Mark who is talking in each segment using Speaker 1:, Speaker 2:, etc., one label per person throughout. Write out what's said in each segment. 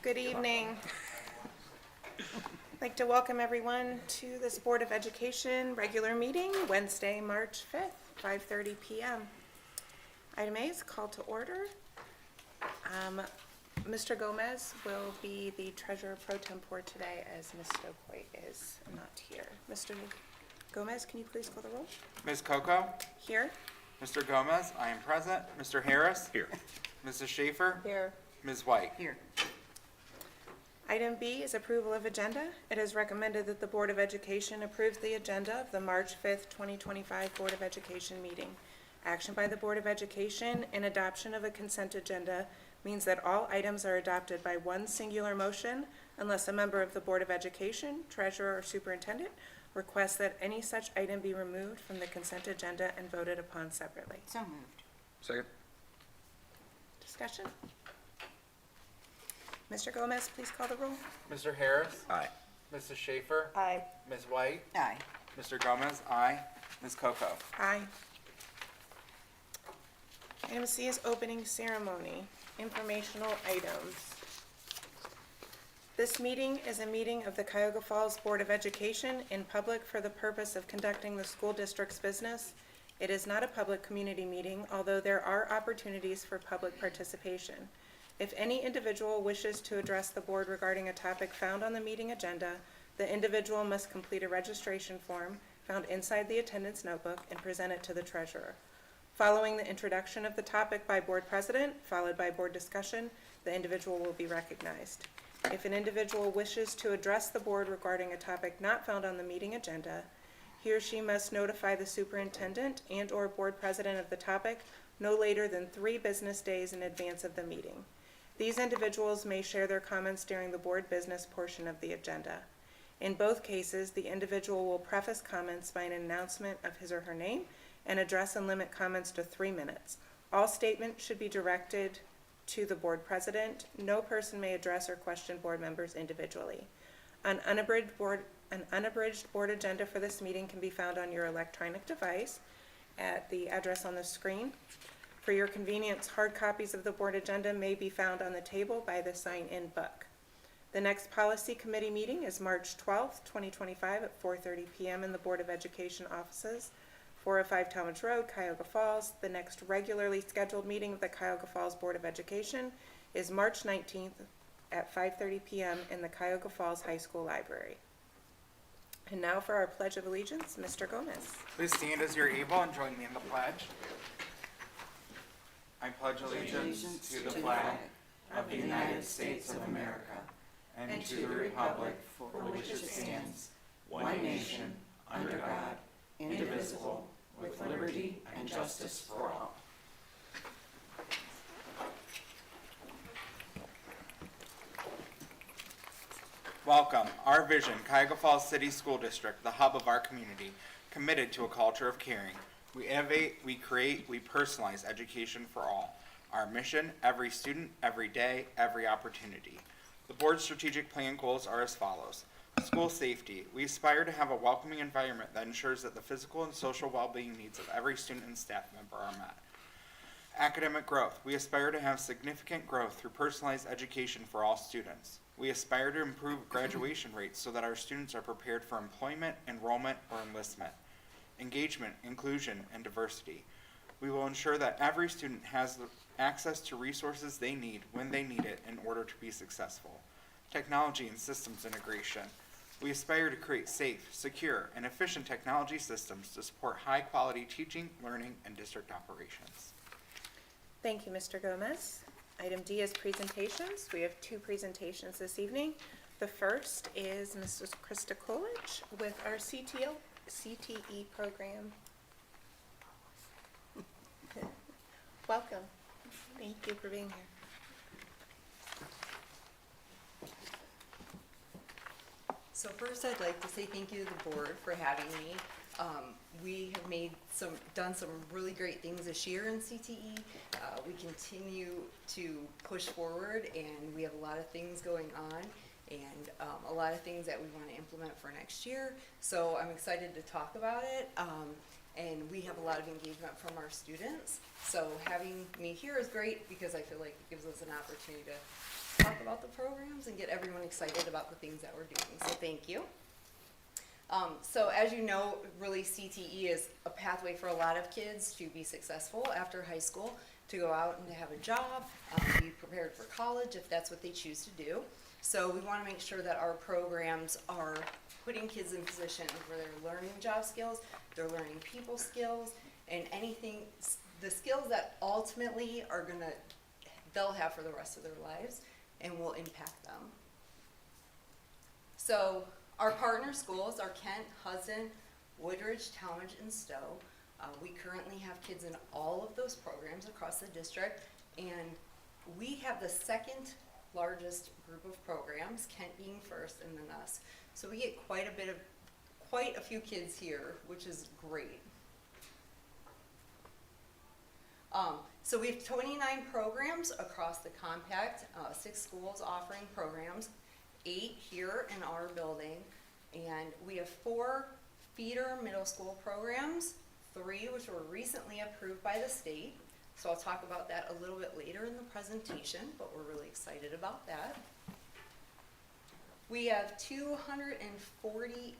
Speaker 1: Good evening. I'd like to welcome everyone to this Board of Education regular meeting, Wednesday, March 5th, 5:30 p.m. Item A is call to order. Mr. Gomez will be the treasurer pro tempore today as Ms. Stokely is not here. Mr. Gomez, can you please call the roll?
Speaker 2: Ms. Coco?
Speaker 1: Here.
Speaker 2: Mr. Gomez, I am present. Mr. Harris?
Speaker 3: Here.
Speaker 2: Mrs. Schaefer?
Speaker 1: Here.
Speaker 2: Ms. White?
Speaker 1: Here. Item B is approval of agenda. It is recommended that the Board of Education approves the agenda of the March 5th, 2025 Board of Education meeting. Action by the Board of Education and adoption of a consent agenda means that all items are adopted by one singular motion unless a member of the Board of Education, treasurer, or superintendent requests that any such item be removed from the consent agenda and voted upon separately.
Speaker 4: So moved.
Speaker 3: Second.
Speaker 1: Discussion? Mr. Gomez, please call the roll.
Speaker 2: Mr. Harris?
Speaker 3: Aye.
Speaker 2: Mrs. Schaefer?
Speaker 1: Aye.
Speaker 2: Ms. White?
Speaker 4: Aye.
Speaker 2: Mr. Gomez? Aye. Ms. Coco?
Speaker 1: Aye. Item C is opening ceremony, informational items. This meeting is a meeting of the Cuyahoga Falls Board of Education in public for the purpose of conducting the school district's business. It is not a public community meeting, although there are opportunities for public participation. If any individual wishes to address the board regarding a topic found on the meeting agenda, the individual must complete a registration form found inside the attendance notebook and present it to the treasurer. Following the introduction of the topic by board president, followed by board discussion, the individual will be recognized. If an individual wishes to address the board regarding a topic not found on the meeting agenda, he or she must notify the superintendent and/or board president of the topic no later than 3 business days in advance of the meeting. These individuals may share their comments during the board business portion of the agenda. In both cases, the individual will preface comments by an announcement of his or her name and address and limit comments to 3 minutes. All statements should be directed to the board president. No person may address or question board members individually. An unabridged board agenda for this meeting can be found on your electronic device at the address on the screen. For your convenience, hard copies of the board agenda may be found on the table by the sign-in book. The next policy committee meeting is March 12th, 2025 at 4:30 p.m. in the Board of Education offices, 405 Talmadge Road, Cuyahoga Falls. The next regularly scheduled meeting of the Cuyahoga Falls Board of Education is March 19th at 5:30 p.m. in the Cuyahoga Falls High School Library. And now for our Pledge of Allegiance, Mr. Gomez.
Speaker 2: Please stand as you're able and join me in the pledge. I pledge allegiance to the flag of the United States of America and to the republic for which it stands, one nation, under God, indivisible, with liberty and justice for all. Welcome. Our vision, Cuyahoga Falls City School District, the hub of our community, committed to a culture of caring. We innovate, we create, we personalize education for all. Our mission, every student, every day, every opportunity. The board's strategic plan goals are as follows. School safety. We aspire to have a welcoming environment that ensures that the physical and social well-being needs of every student and staff member are met. Academic growth. We aspire to have significant growth through personalized education for all students. We aspire to improve graduation rates so that our students are prepared for employment, enrollment, or enlistment. Engagement, inclusion, and diversity. We will ensure that every student has the access to resources they need when they need it in order to be successful. Technology and systems integration. We aspire to create safe, secure, and efficient technology systems to support high-quality teaching, learning, and district operations.
Speaker 1: Thank you, Mr. Gomez. Item D is presentations. We have 2 presentations this evening. The first is Mrs. Krista Coolidge with our CTE program. Welcome. Thank you for being here.
Speaker 5: So first, I'd like to say thank you to the board for having me. We have done some really great things this year in CTE. We continue to push forward, and we have a lot of things going on, and a lot of things that we want to implement for next year. So I'm excited to talk about it. And we have a lot of engagement from our students. So having me here is great because I feel like it gives us an opportunity to talk about the programs and get everyone excited about the things that we're doing. So thank you. So as you know, really CTE is a pathway for a lot of kids to be successful after high school, to go out and to have a job, be prepared for college if that's what they choose to do. So we want to make sure that our programs are putting kids in positions where they're learning job skills, they're learning people skills, and anything, the skills that ultimately are they'll have for the rest of their lives and will impact them. So our partner schools are Kent, Hudson, Woodridge, Talmadge, and Stowe. We currently have kids in all of those programs across the district, and we have the second largest group of programs, Kent being first and then us. So we get quite a few kids here, which is great. So we have 29 programs across the compact, 6 schools offering programs, 8 here in our building, and we have 4 feeder middle school programs, 3 which were recently approved by the state. So I'll talk about that a little bit later in the presentation, but we're really excited about that. We have 248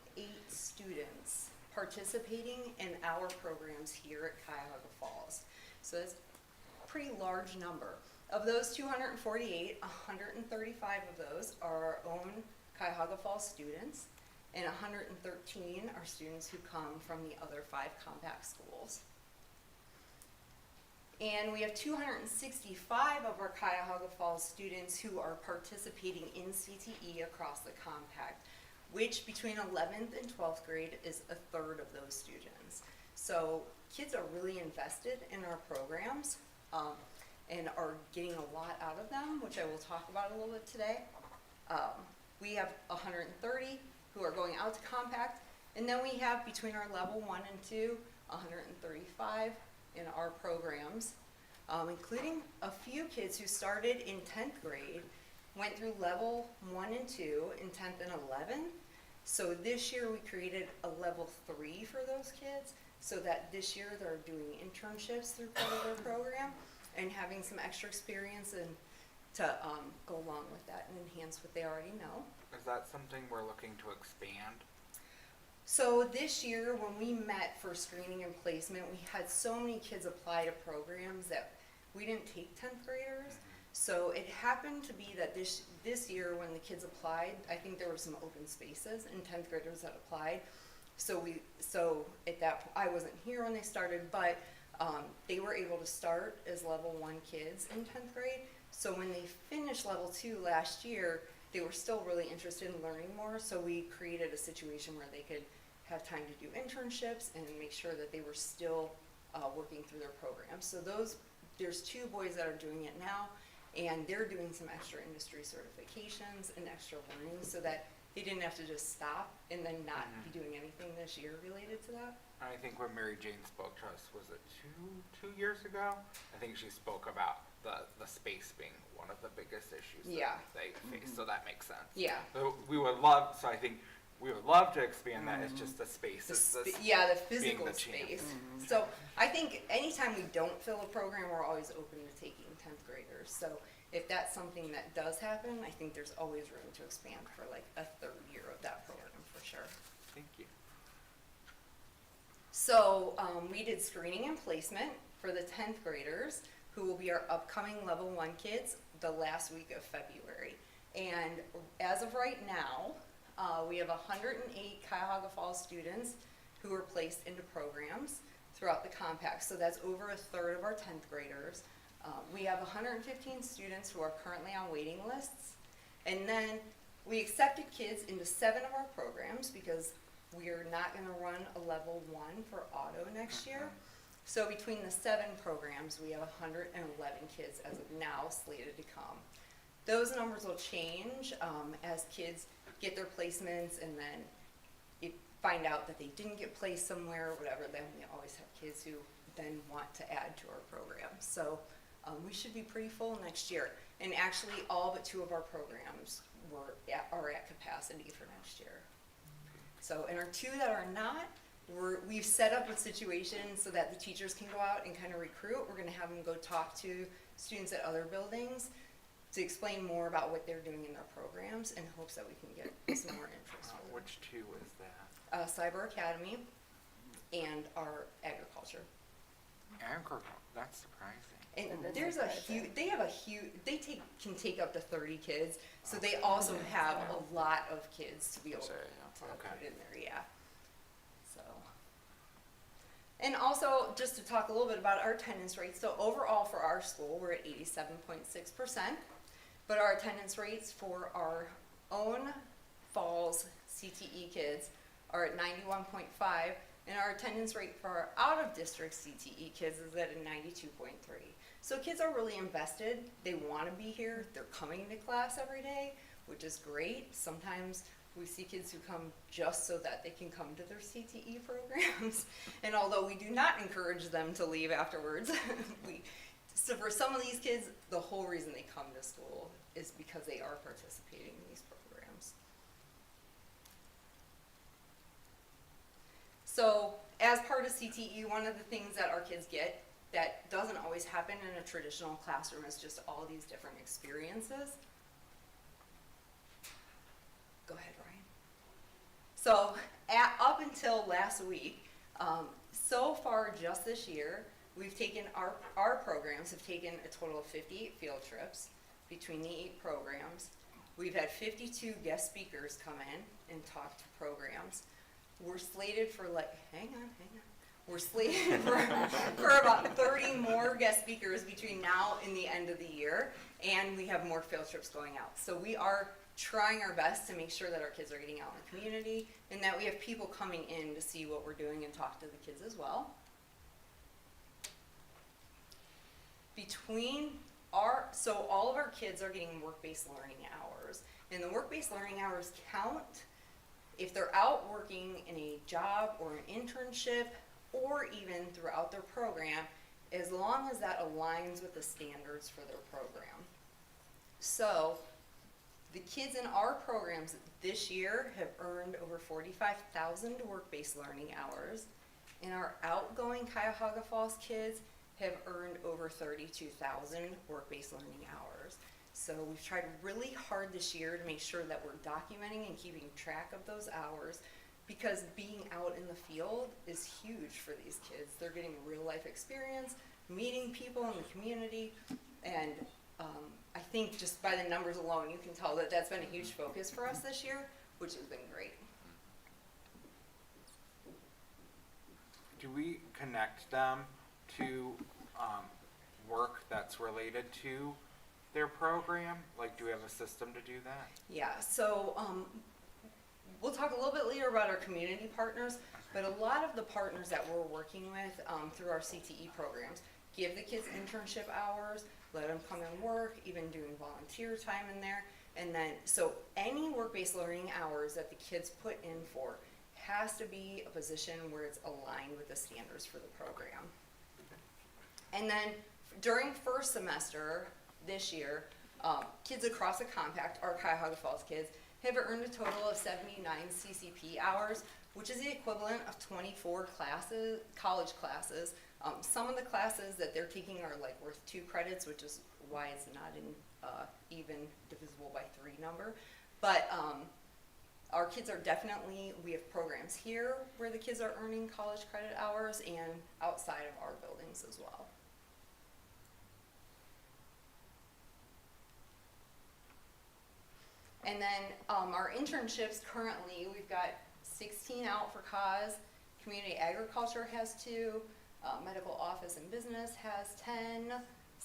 Speaker 5: students participating in our programs here at Cuyahoga Falls. So that's a pretty large number. Of those 248, 135 of those are our own Cuyahoga Falls students, and 113 are students who come from the other 5 compact schools. And we have 265 of our Cuyahoga Falls students who are participating in CTE across the compact, which between 11th and 12th grade is a third of those students. So kids are really invested in our programs and are getting a lot out of them, which I will talk about a little bit today. We have 130 who are going out to compact, and then we have between our level 1 and 2, 135 in our programs, including a few kids who started in 10th grade, went through level 1 and 2 in 10th and 11th. So this year we created a level 3 for those kids, so that this year they're doing internships through part of their program and having some extra experience and to go along with that and enhance what they already know.
Speaker 2: Is that something we're looking to expand?
Speaker 5: So this year, when we met for screening and placement, we had so many kids apply to programs that we didn't take 10th graders. So it happened to be that this year, when the kids applied, I think there were some open spaces and 10th graders that applied. So at that, I wasn't here when they started, but they were able to start as level 1 kids in 10th grade. So when they finished level 2 last year, they were still really interested in learning more, so we created a situation where they could have time to do internships and make sure that they were still working through their programs. So there's 2 boys that are doing it now, and they're doing some extra industry certifications and extra learning so that they didn't have to just stop and then not be doing anything this year related to that.
Speaker 2: I think when Mary Jane spoke to us, was it two years ago? I think she spoke about the space being one of the biggest issues that they face, so that makes sense.
Speaker 5: Yeah.
Speaker 2: So I think we would love to expand that. It's just the space.
Speaker 5: The
Speaker 2: being
Speaker 5: physical
Speaker 2: the
Speaker 5: space.
Speaker 2: chance.
Speaker 5: So I think anytime we don't fill a program, we're always open to taking 10th graders. So if that's something that does happen, I think there's always room to expand for like a 3rd year of that program for sure.
Speaker 2: Thank you.
Speaker 5: So we did screening and placement for the 10th graders, who will be our upcoming level 1 kids, the last week of February. And as of right now, we have 108 Cuyahoga Falls students who were placed into programs throughout the compact. So that's over a third of our 10th graders. We have 115 students who are currently on waiting lists. And then we accepted kids into 7 of our programs because we are not going to run a level 1 for auto next year. So between the 7 programs, we have 111 kids as of now slated to come. Those numbers will change as kids get their placements and then find out that they didn't get placed somewhere or whatever. Then we always have kids who then want to add to our program. So we should be pretty full next year. And actually all but 2 of our programs are at capacity for next year. So in our 2 that are not, we've set up a situation so that the teachers can go out and kind of recruit. We're going to have them go talk to students at other buildings to explain more about what they're doing in their programs in hopes that we can get some more interest. for them.
Speaker 2: Which two is that?
Speaker 5: Cyber Academy and our agriculture.
Speaker 2: Agriculture, that's surprising.
Speaker 5: And
Speaker 1: And then
Speaker 5: there's
Speaker 1: they
Speaker 5: a
Speaker 1: put it
Speaker 5: huge, they have a huge, can take up to 30 kids, so they
Speaker 2: Okay.
Speaker 5: also have a lot of kids to be able to
Speaker 2: Okay.
Speaker 5: put in there, yeah. So. And also, just to talk a little bit about our attendance rates, so overall for our school, we're at 87.6%, but our attendance rates for our own Falls CTE kids are at 91.5, and our attendance rate for our out-of-district CTE kids is at a 92.3. So kids are really invested, they want to be here, they're coming to class every day, which is great. Sometimes we see kids who come just so that they can come to their CTE programs. And although we do not encourage them to leave afterwards, so for some of these kids, the whole reason they come to school is because they are participating in these programs. So as part of CTE, one of the things that our kids get that doesn't always happen in a traditional classroom is just all these different experiences. Go ahead, Ryan. So up until last week, so far just this year, we've taken our programs have taken a total of 58 field trips between the 8 programs. We've had 52 guest speakers come in and talk to programs. We're slated for hang on. We're slated for about 30 more guest speakers between now and the end of the year, and we have more field trips going out. So we are trying our best to make sure that our kids are getting out in the community and that we have people coming in to see what we're doing and talk to the kids as well. So all of our kids are getting work-based learning hours, and the work-based learning hours count if they're out working in a job or an internship or even throughout their program, as long as that aligns with the standards for their program. So the kids in our programs this year have earned over 45,000 work-based learning hours, and our outgoing Cuyahoga Falls kids have earned over 32,000 work-based learning hours. So we've tried really hard this year to make sure that we're documenting and keeping track of those hours, because being out in the field is huge for these kids. They're getting real life experience, meeting people in the community, and I think just by the numbers alone, you can tell that that's been a huge focus for us this year, which has been great.
Speaker 2: Do we connect them to work that's related to their program? Like, do we have a system to do that?
Speaker 5: Yeah, so we'll talk a little bit later about our community partners, but a lot of the partners that we're working with through our CTE programs give the kids internship hours, let them come and work, even doing volunteer time in there. And then, so any work-based learning hours that the kids put in for has to be a position where it's aligned with the standards for the program. And then during first semester this year, kids across the compact, our Cuyahoga Falls kids, have earned a total of 79 CCP hours, which is the equivalent of 24 classes, college classes. Some of the classes that they're taking are worth 2 credits, which is why it's not in even divisible by 3 number. But our kids are definitely, we have programs here where the kids are earning college credit hours and outside of our buildings as well. And then our internships currently, we've got 16 out for cause, community agriculture has 2, medical office and business has 10,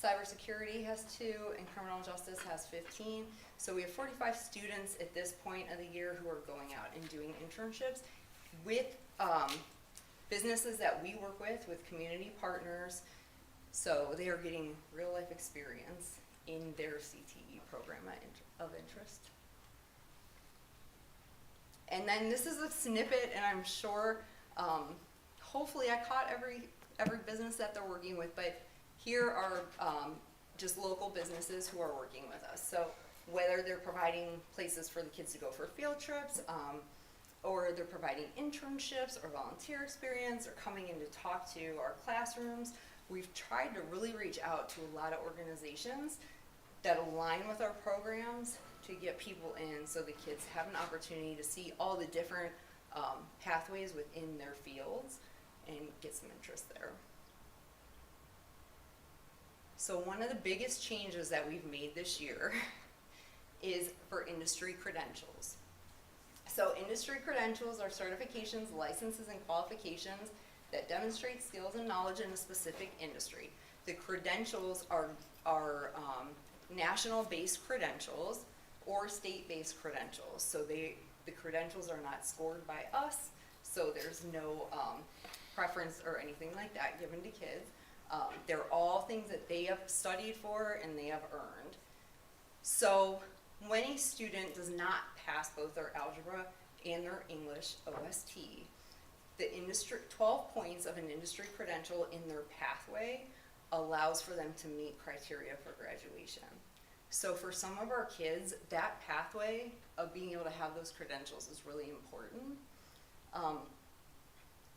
Speaker 5: cybersecurity has 2, and criminal justice has 15. So we have 45 students at this point of the year who are going out and doing internships with businesses that we work with community partners. So they are getting real life experience in their CTE program of interest. And then this is a snippet, and I'm sure, hopefully I caught every business that they're working with, but here are just local businesses who are working with us. So whether they're providing places for the kids to go for field trips, or they're providing internships or volunteer experience, or coming in to talk to our classrooms, we've tried to really reach out to a lot of organizations that align with our programs to get people in so the kids have an opportunity to see all the different pathways within their fields and get some interest there. So one of the biggest changes that we've made this year is for industry credentials. So industry credentials are certifications, licenses, and qualifications that demonstrate skills and knowledge in a specific industry. The credentials are national-based credentials or state-based credentials. So the credentials are not scored by us, so there's no preference or anything like that given to kids. They're all things that they have studied for and they have earned. So when a student does not pass both their algebra and their English OST, the 12 points of an industry credential in their pathway allows for them to meet criteria for graduation. So for some of our kids, that pathway of being able to have those credentials is really important.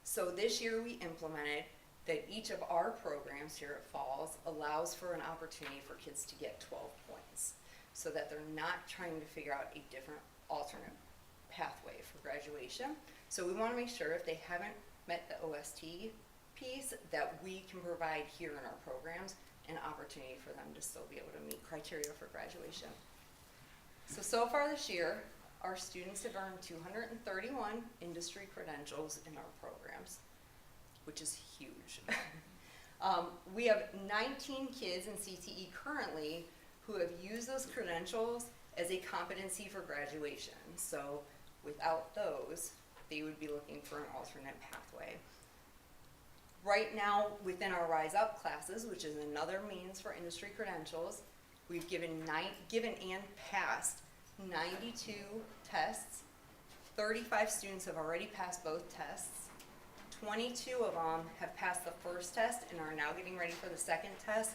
Speaker 5: So this year we implemented that each of our programs here at Falls allows for an opportunity for kids to get 12 points so that they're not trying to figure out a different alternate pathway for graduation. So we want to make sure if they haven't met the OST piece that we can provide here in our programs an opportunity for them to still be able to meet criteria for graduation. So far this year, our students have earned 231 industry credentials in our programs, which is huge. We have 19 kids in CTE currently who have used those credentials as a competency for graduation. So without those, they would be looking for an alternate pathway. Right now, within our Rise Up classes, which is another means for industry credentials, we've given and passed 92 tests. 35 students have already passed both tests. 22 of them have passed the first test and are now getting ready for the second test.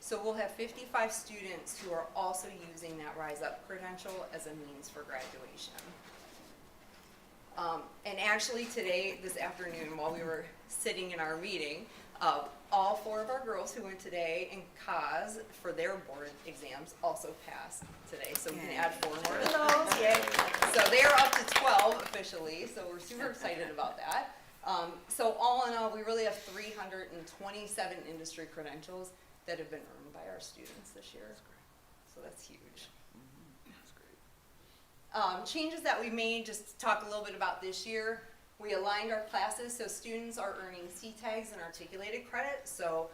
Speaker 5: So we'll have 55 students who are also using that Rise Up credential as a means for graduation. And actually today, this afternoon, while we were sitting in our meeting, all 4 of our girls who went today in CAS for their board exams also passed today. So we can add 4 more to those. Yay. So they are up to 12 officially, so we're super excited about that. So all in all, we really have 327 industry credentials that have been earned by our students this year. So that's huge. Changes that we made, just to talk a little bit about this year, we aligned our classes so students are earning C-tags and articulated credit. So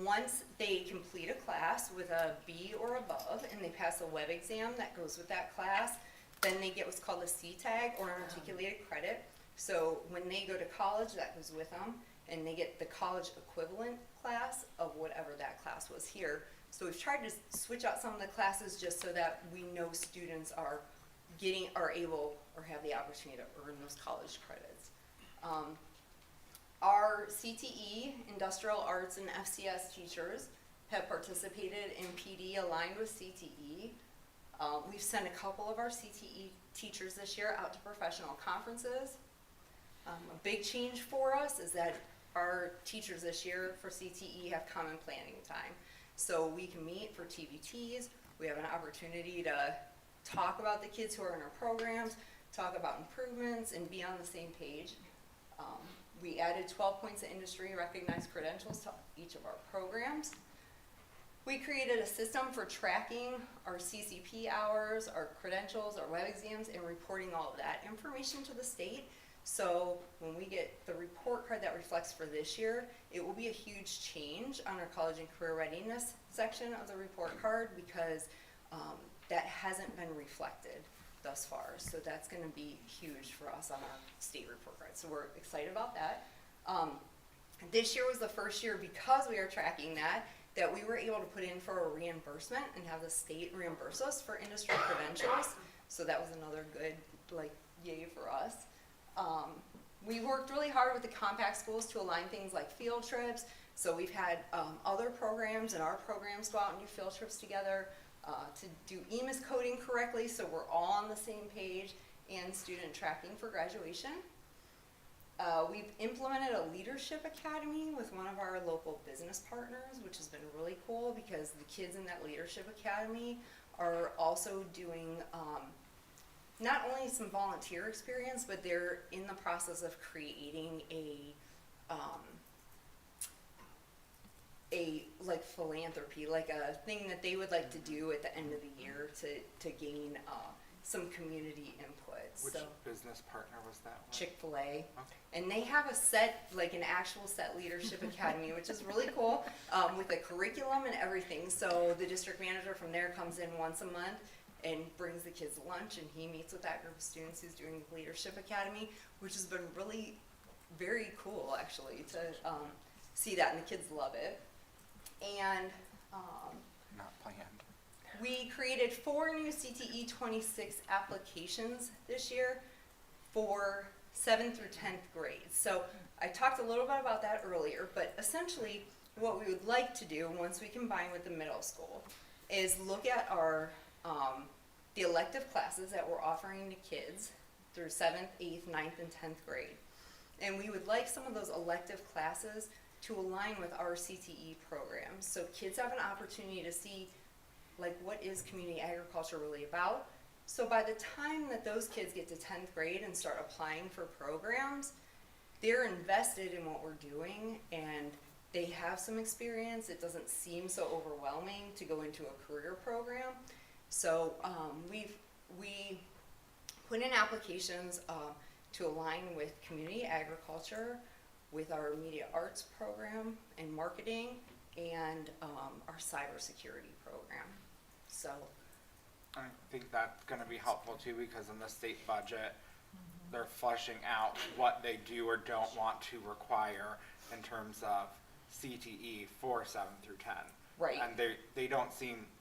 Speaker 5: once they complete a class with a B or above and they pass a web exam that goes with that class, then they get what's called a C-tag or an articulated credit. So when they go to college, that goes with them, and they get the college equivalent class of whatever that class was here. So we've tried to switch out some of the classes just so that we know students are able or have the opportunity to earn those college credits. Our CTE, Industrial Arts, and FCS teachers have participated in PD aligned with CTE. We've sent a couple of our CTE teachers this year out to professional conferences. A big change for us is that our teachers this year for CTE have common planning time. So we can meet for TBTs, we have an opportunity to talk about the kids who are in our programs, talk about improvements, and be on the same page. We added 12 points of industry recognized credentials to each of our programs. We created a system for tracking our CCP hours, our credentials, our web exams, and reporting all of that information to the state. So when we get the report card that reflects for this year, it will be a huge change on our college and career readiness section of the report card because that hasn't been reflected thus far. So that's going to be huge for us on our state report card. So we're excited about that. This year was the first year, because we are tracking that we were able to put in for a reimbursement and have the state reimburse us for industry credentials. So that was another good, yay for us. We worked really hard with the compact schools to align things like field trips. So we've had other programs and our programs go out and do field trips together to do EMIS coding correctly, so we're all on the same page, and student tracking for graduation. We've implemented a leadership academy with one of our local business partners, which has been really cool because the kids in that leadership academy are also doing not only some volunteer experience, but they're in the process of creating a like philanthropy, like a thing that they would like to do at the end of the year to gain some community input.
Speaker 2: Which
Speaker 5: So
Speaker 2: business partner was that with?
Speaker 5: Chick-fil-A.
Speaker 2: Okay.
Speaker 5: And they have a set, like an actual set leadership academy, which is really cool, with a curriculum and everything. So the district manager from there comes in once a month and brings the kids lunch, and he meets with that group of students who's doing the leadership academy, which has been really very cool actually to see that, and the kids love it. And
Speaker 2: Not planned.
Speaker 5: we created 4 new CTE 26 applications this year for 7th through 10th grades. So I talked a little bit about that earlier, but essentially what we would like to do once we combine with the middle school is look at our the elective classes that we're offering to kids through 7th, 8th, 9th, and 10th grade. And we would like some of those elective classes to align with our CTE programs. So kids have an opportunity to see, like, what is community agriculture really about? So by the time that those kids get to 10th grade and start applying for programs, they're invested in what we're doing and they have some experience. It doesn't seem so overwhelming to go into a career program. So we put in applications to align with community agriculture, with our media arts program and marketing, and our cybersecurity program. So
Speaker 2: I think that's gonna be helpful too, because in the state budget, they're fleshing out what they do or don't want to require in terms of CTE for 7 through 10.
Speaker 5: Right.
Speaker 2: And they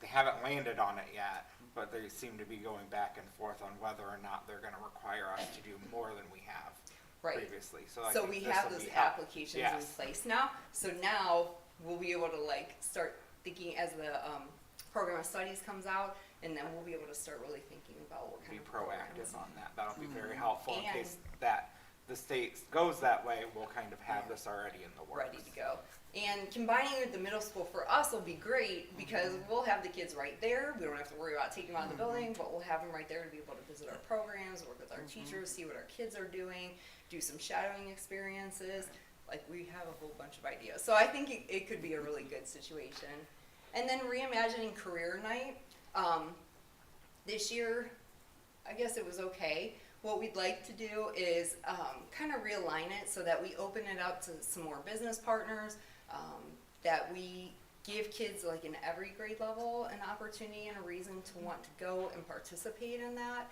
Speaker 2: haven't landed on it yet, but they seem to be going back and forth on whether or not they're gonna require us to do more than we have previously. So I
Speaker 5: So
Speaker 2: think
Speaker 5: we
Speaker 2: this
Speaker 5: have
Speaker 2: will
Speaker 5: those
Speaker 2: be helpful.
Speaker 5: applications
Speaker 2: Yes.
Speaker 5: in place now. So now we'll be able to like start thinking as the program of studies comes out, and then we'll be able to start really thinking about what kind
Speaker 2: Be
Speaker 5: of programs.
Speaker 2: proactive on that. That'll be very helpful in
Speaker 5: And-
Speaker 2: case that the state goes that way. We'll kind of have this already in the works.
Speaker 5: Ready to go. And combining with the middle school for us will be great because we'll have the kids right there. We don't have to worry about taking them out of the building, but we'll have them right there to be able to visit our programs, work with our teachers, see what our kids are doing, do some shadowing experiences. Like, we have a whole bunch of ideas. So I think it could be a really good situation. And then reimagining career night. This year, I guess it was okay. What we'd like to do is kind of realign it so that we open it up to some more business partners, that we give kids like in every grade level an opportunity and a reason to want to go and participate in that.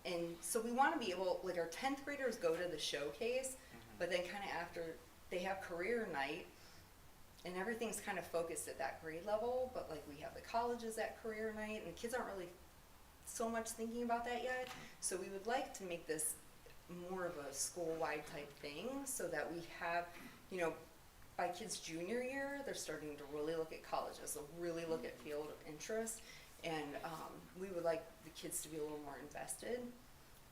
Speaker 5: And so we want to be able, like, our 10th graders go to the showcase, but then kind of after they have career night, and everything's kind of focused at that grade level, but like we have the colleges at career night, and the kids aren't really so much thinking about that yet. So we would like to make this more of a school-wide type thing so that we have, you know, by kids' junior year, they're starting to really look at colleges, so really look at field of interest, and we would like the kids to be a little more invested.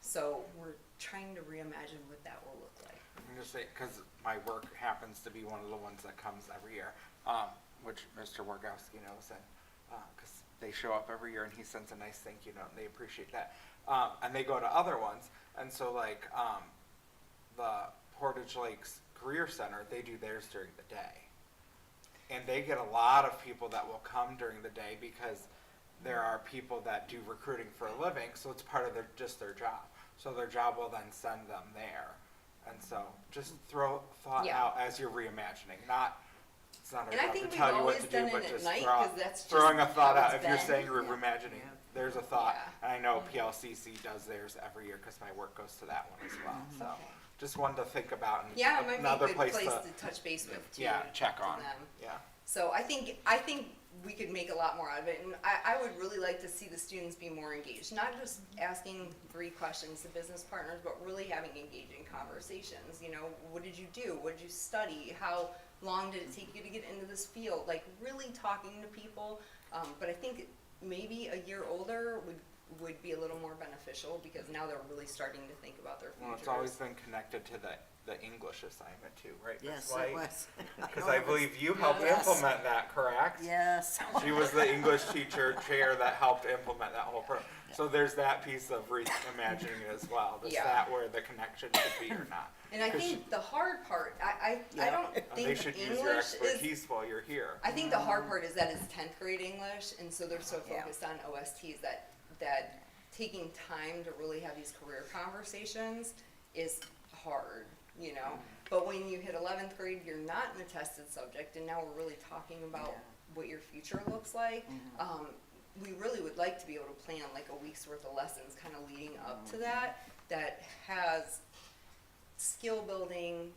Speaker 5: So we're trying to reimagine what that will look like.
Speaker 2: I'm gonna say, because my work happens to be one of the ones that comes every year, which Mr. Wargowski knows, and because they show up every year and he sends a nice thank you note and they appreciate that. And they go to other ones, and so like the Portage Lakes Career Center, they do theirs during the day. And they get a lot of people that will come during the day because there are people that do recruiting for a living, so it's part of their job. So their job will then send them there. And so just throw thought
Speaker 5: Yeah.
Speaker 2: out as you're reimagining, it's not our
Speaker 5: And I
Speaker 2: job
Speaker 5: think
Speaker 2: to
Speaker 5: we've
Speaker 2: tell you what
Speaker 5: always
Speaker 2: to do,
Speaker 5: done
Speaker 2: but
Speaker 5: it at
Speaker 2: just
Speaker 5: night,
Speaker 2: throw,
Speaker 5: 'cause that's just
Speaker 2: throwing a thought
Speaker 5: how
Speaker 2: out.
Speaker 5: it's
Speaker 2: If you're
Speaker 5: been.
Speaker 2: saying you're reimagining, there's a thought.
Speaker 5: Yeah.
Speaker 2: And I know PLCC does theirs every year because my work goes to that one as well. So
Speaker 5: Okay.
Speaker 2: just one to think about, and
Speaker 5: Yeah, it might be a
Speaker 2: another
Speaker 5: good
Speaker 2: place
Speaker 5: place
Speaker 2: to,
Speaker 5: to touch base with too.
Speaker 2: check
Speaker 5: to
Speaker 2: on.
Speaker 5: them.
Speaker 2: Yeah.
Speaker 5: So I think we could make a lot more out of it, and I would really like to see the students be more engaged, not just asking 3 questions to business partners, but really having engaging conversations. You know, what did you do? What did you study? How long did it take you to get into this field? Like, really talking to people. But I think maybe a year older would be a little more beneficial because now they're really starting to think about their futures.
Speaker 2: Well, it's always been connected to the the English assignment too, right? Ms.
Speaker 3: Yes,
Speaker 2: White?
Speaker 3: it was.
Speaker 2: Because
Speaker 3: know
Speaker 2: I
Speaker 3: it was.
Speaker 2: believe you helped
Speaker 3: Yes.
Speaker 2: implement that, correct?
Speaker 3: Yes.
Speaker 2: She was the English teacher chair that helped implement that whole program. So there's that piece of reimagining it as well. Is
Speaker 5: Yeah.
Speaker 2: that where the connection should be or not?
Speaker 5: And I
Speaker 2: 'Cause
Speaker 5: think the hard part, I
Speaker 3: Yeah.
Speaker 5: don't
Speaker 2: they
Speaker 5: think
Speaker 2: should use your
Speaker 5: English is,
Speaker 2: expertise while you're here.
Speaker 5: I think the hard part is that it's 10th grade English, and so they're so
Speaker 3: Yeah.
Speaker 5: focused on OSTs that taking time to really have these career conversations is hard, you know? But when you hit 11th grade, you're not in a tested subject, and now we're really talking about
Speaker 3: Yeah.
Speaker 5: what your future looks like. We really would like to be able to plan like a week's worth of lessons kind of leading up to that has skill building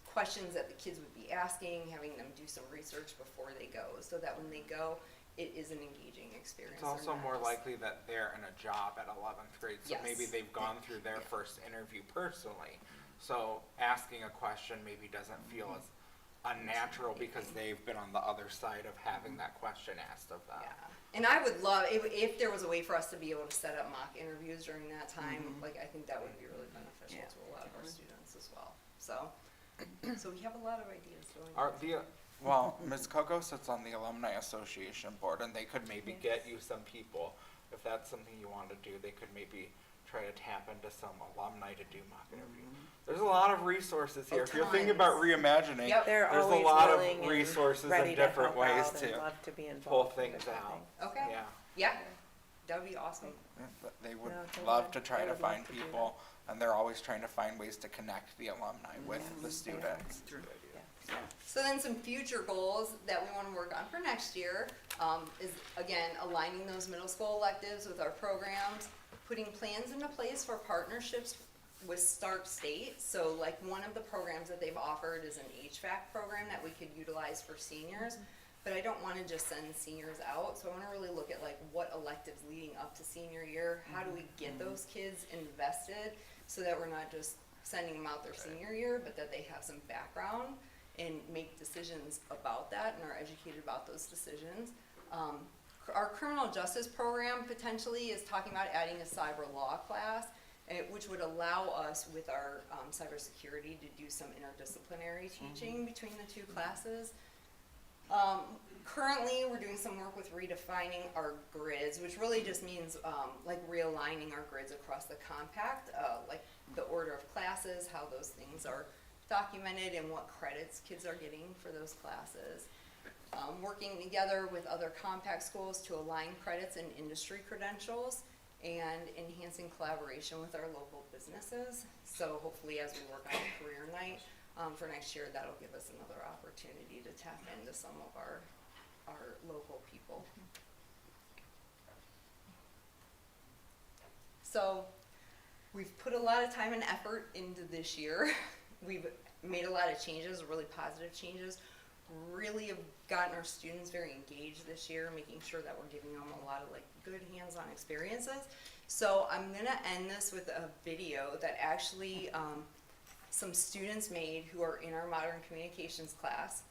Speaker 5: questions that the kids would be asking, having them do some research before they go, so that when they go, it is an engaging experience.
Speaker 2: It's also
Speaker 5: They're not
Speaker 2: more
Speaker 5: just-
Speaker 2: likely that they're in a job at 11th grade, so
Speaker 5: Yes.
Speaker 2: maybe they've gone through their first interview personally. So asking a question maybe doesn't feel as unnatural because they've been on the other side of having that question asked of them.
Speaker 5: Yeah, and I would love, if there was a way for us to be able to set up mock interviews during that time, like, I think that would be really beneficial
Speaker 3: Yeah.
Speaker 5: to a lot of our students as well, so. So we have a lot of ideas going.
Speaker 2: Are well, Ms. Coco sits on the Alumni Association board, and they could maybe get you some people. If that's something you want to do, they could maybe try to tap into some alumni to do mock interviews. There's a lot of resources here. If you're thinking about
Speaker 5: Tons.
Speaker 2: reimagining,
Speaker 5: Yep.
Speaker 1: They're
Speaker 2: there's a
Speaker 1: always
Speaker 2: lot
Speaker 1: willing
Speaker 2: of
Speaker 1: and
Speaker 2: resources
Speaker 1: ready
Speaker 2: and
Speaker 1: to
Speaker 2: different
Speaker 1: help
Speaker 2: ways
Speaker 1: out and
Speaker 2: to
Speaker 1: love to be
Speaker 2: pull
Speaker 1: involved in
Speaker 2: things
Speaker 1: different
Speaker 2: out.
Speaker 1: things.
Speaker 5: Okay,
Speaker 2: Yeah.
Speaker 5: yeah, that'd be awesome.
Speaker 2: They would
Speaker 1: No, they
Speaker 2: love
Speaker 1: would.
Speaker 2: to try
Speaker 1: They
Speaker 2: to
Speaker 1: would love
Speaker 2: find
Speaker 1: to do
Speaker 2: people, and they're always trying to find ways to connect the alumni with the students.
Speaker 5: So then some future goals that we want to work on for next year is, again, aligning those middle school electives with our programs, putting plans into place for partnerships with Stark State. So like one of the programs that they've offered is an HVAC program that we could utilize for seniors. But I don't want to just send seniors out, so I want to really look at like what electives leading up to senior year, how do we get those kids invested so that we're not just sending them out their senior year, but that they have some background and make decisions about that and are educated about those decisions. Our criminal justice program potentially is talking about adding a cyber law class, which would allow us with our cybersecurity to do some interdisciplinary teaching between the two classes. Currently, we're doing some work with redefining our grids, which really just means like realigning our grids across the compact, like the order of classes, how those things are documented, and what credits kids are getting for those classes. Working together with other compact schools to align credits and industry credentials, and enhancing collaboration with our local businesses. So hopefully as we work on career night, for next year, that'll give us another opportunity to tap into some of our local people. So we've put a lot of time and effort into this year. We've made a lot of changes, really positive changes. Really have gotten our students very engaged this year, making sure that we're giving them a lot of like good hands-on experiences. So I'm gonna end this with a video that actually some students made who are in our modern communications class.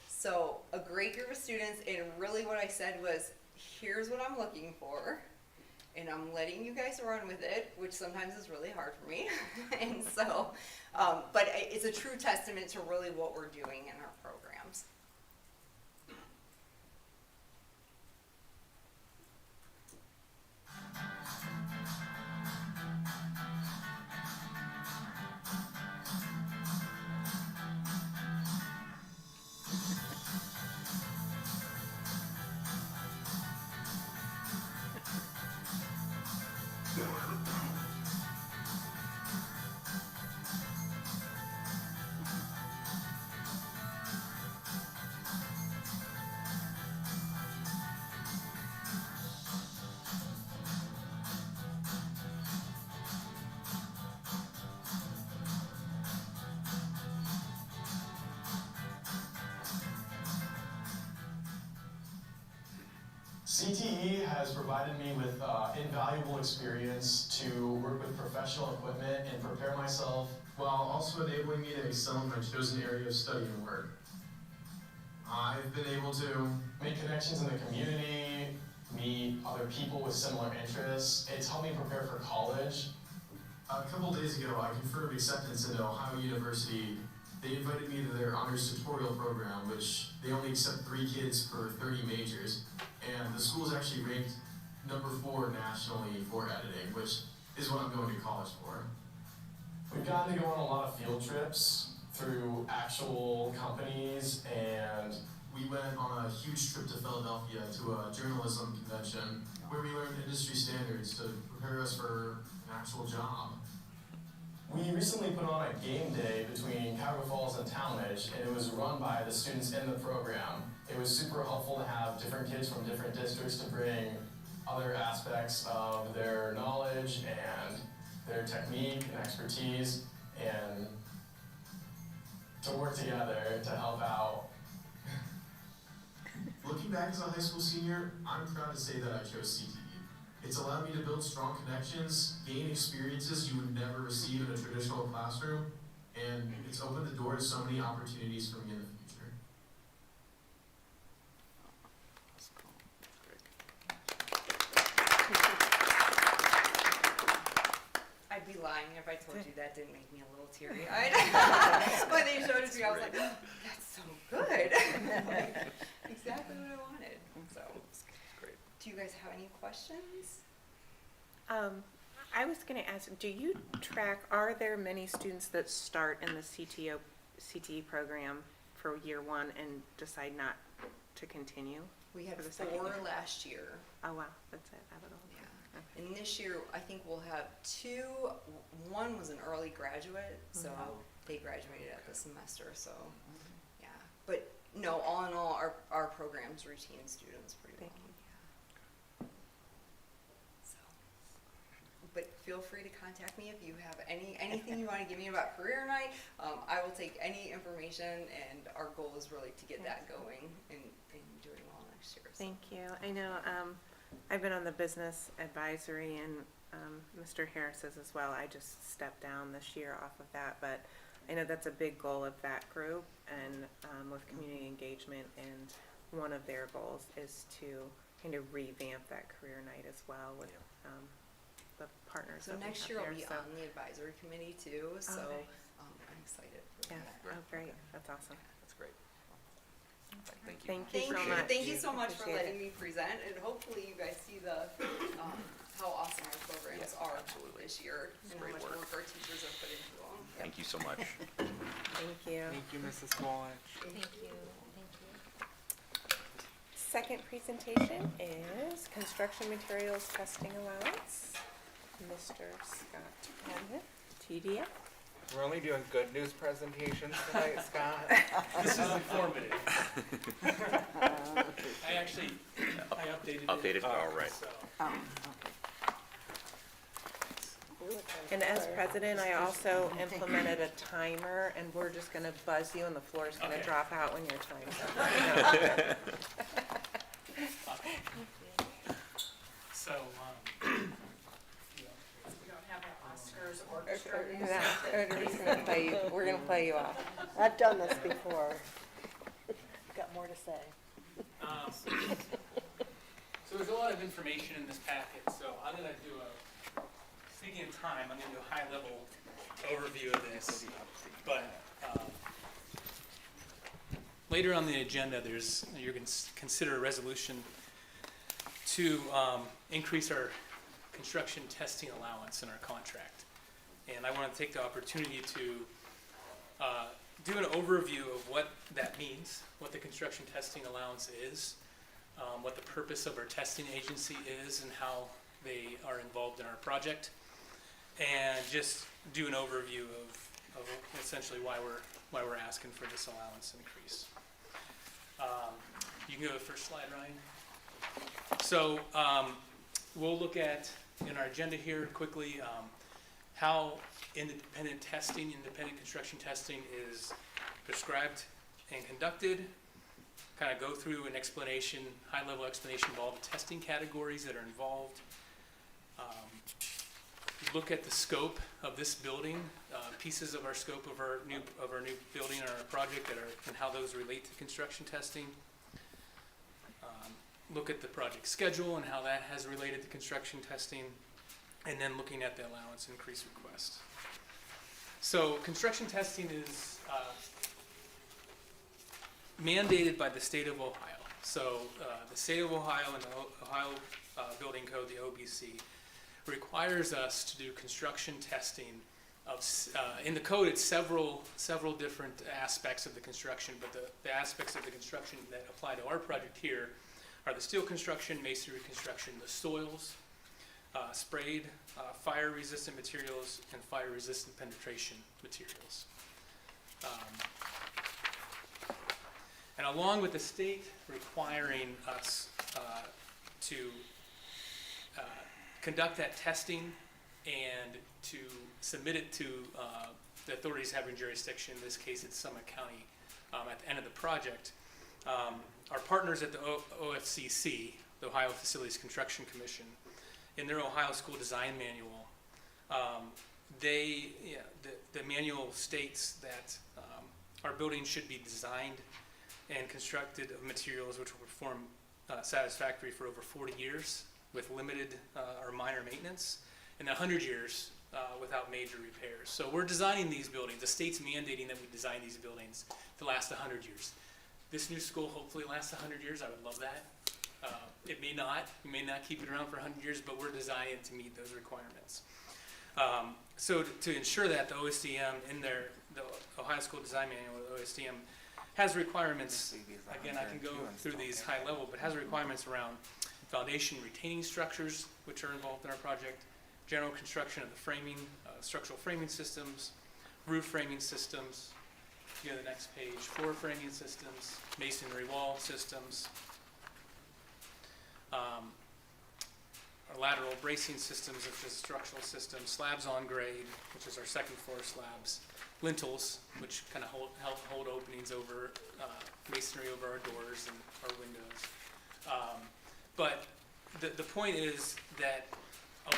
Speaker 5: So a great group of students, and really what I said was, here's what I'm looking for, and I'm letting you guys run with it, which sometimes is really hard for me. And so, but it's a true testament to really what we're doing in our programs.
Speaker 4: CTE has provided me with invaluable experience to work with professional equipment and prepare myself, while also enabling me to excel in my chosen area of study and work. I've been able to make connections in the community, meet other people with similar interests. It's helped me prepare for college, A couple days ago, I confirmed acceptance into Ohio University. They invited me to their honors tutorial program, which they only accept 3 kids per 30 majors. And the school is actually ranked number 4 nationally for editing, which is what I'm going to college for. We've gotten to go on a lot of field trips through actual companies, and we went on a huge trip to Philadelphia to a journalism convention where we learned industry standards to prepare us for an actual job. We recently put on a game day between Cuyahoga Falls and Talmadge, and it was run by the students in the program. It was super helpful to have different kids from different districts to bring other aspects of their knowledge and their technique and expertise, and to work together to help out. Looking back as a high school senior, I'm proud to say that I chose CTE. It's allowed me to build strong connections, gain experiences you would never receive in a traditional classroom, and it's opened the door to so many opportunities for me in the future.
Speaker 5: I'd be lying if I told you that didn't make me a little teary-eyed. When they showed it to me, I was like, that's so good. Like, exactly what I wanted, so. Do you guys have any questions?
Speaker 1: I was gonna ask, do you track, are there many students that start in the CTE program for year 1 and decide not to continue?
Speaker 5: We had
Speaker 1: For the second
Speaker 5: 4
Speaker 1: year.
Speaker 5: last year.
Speaker 1: Oh, wow, that's it, out of the whole
Speaker 5: Yeah.
Speaker 1: Okay.
Speaker 5: And this year, I think we'll have 2. One was an early graduate, so they graduated at the semester, so, yeah. But no, all in all, our program's routine students pretty well.
Speaker 1: Thank you.
Speaker 5: Yeah. So, but feel free to contact me if you have anything you want to give me about career night. I will take any information, and our goal is really to get that going and doing well next year. So.
Speaker 1: Thank you. I know, I've been on the business advisory, and Mr. Harris is as well. I just stepped down this year off of that, but I know that's a big goal of that group, and with community engagement, and one of their goals is to kind of revamp that career night as well with the partners
Speaker 5: So
Speaker 1: that we
Speaker 5: next
Speaker 1: have
Speaker 5: year I'll
Speaker 1: there,
Speaker 5: be
Speaker 1: so.
Speaker 5: on the advisory committee too, so
Speaker 1: nice.
Speaker 5: I'm excited for
Speaker 1: Yeah,
Speaker 5: that.
Speaker 1: oh, great, that's awesome.
Speaker 2: That's great. Thank you.
Speaker 1: Thank you so much.
Speaker 5: Thank you so much for
Speaker 1: Appreciate
Speaker 5: letting me present, and hopefully you guys see the, how awesome our programs are this year, and how much work our teachers have put into them.
Speaker 3: Thank you so much.
Speaker 1: Thank you.
Speaker 2: Thank you, Mrs. Golich.
Speaker 6: Thank you, thank you.
Speaker 1: Second presentation is construction materials testing allowance. Mr. Scott Padman, TDF.
Speaker 2: We're only doing good news presentations tonight, Scott.
Speaker 7: This is informative. I actually, I updated it.
Speaker 3: Updated, all right.
Speaker 7: So,
Speaker 1: And as president, I also implemented a timer, and we're just gonna buzz you, and the floor is gonna
Speaker 7: Okay.
Speaker 1: drop out when your time's up.
Speaker 7: so,
Speaker 6: We don't have our Oscars or
Speaker 1: We're gonna play you off.
Speaker 8: I've done this before. Got more to say.
Speaker 7: so there's a lot of information in this packet, so I'm gonna do speaking of time, I'm gonna do a high-level overview of this. But, later on the agenda, you're gonna consider a resolution to, increase our construction testing allowance in our contract. And I want to take the opportunity to do an overview of what that means, what the construction testing allowance is, what the purpose of our testing agency is, and how they are involved in our project, and just do an overview of essentially why we're asking for this allowance increase. You can go to the first slide, Ryan. So we'll look at, in our agenda here quickly, how independent construction testing is prescribed and conducted, kind of go through an explanation, high-level explanation of all the testing categories that are involved, look at the scope of this building, pieces of our scope of our new building or our project and how those relate to construction testing. Look at the project schedule and how that has related to construction testing, and then looking at the allowance increase request. So construction testing is mandated by the state of Ohio. So the state of Ohio and the Ohio Building Code, the OBC, requires us to do construction testing of, in the code it's several different aspects of the construction, but the aspects of the construction that apply to our project here are the steel construction, masonry construction, the soils, sprayed, fire-resistant materials, and fire-resistant penetration materials. And along with the state requiring us to conduct that testing and to submit it to the authorities having jurisdiction, in this case it's Summit County, at the end of the project, our partners at the OFCC, the Ohio Facilities Construction Commission, in their Ohio School Design Manual, the manual states that our buildings should be designed and constructed of materials which will perform satisfactory for over 40 years with limited or minor maintenance, and 100 years without major repairs. So we're designing these buildings. The state's mandating that we design these buildings to last 100 years. This new school hopefully lasts 100 years. I would love that. It may not. We may not keep it around for 100 years, but we're designing it to meet those requirements. So to ensure that, the OSDM in the Ohio School Design Manual, the OSDM, has requirements, again, I can go through these high level, but has requirements around foundation retaining structures, which are involved in our project, general construction of the framing, structural framing systems, roof framing systems, go to the next page, floor framing systems, masonry wall systems, our lateral bracing systems, which is structural systems, slabs on grade, which is our second floor slabs, lintels, which kind of help hold openings over masonry over our doors and our windows. But the point is that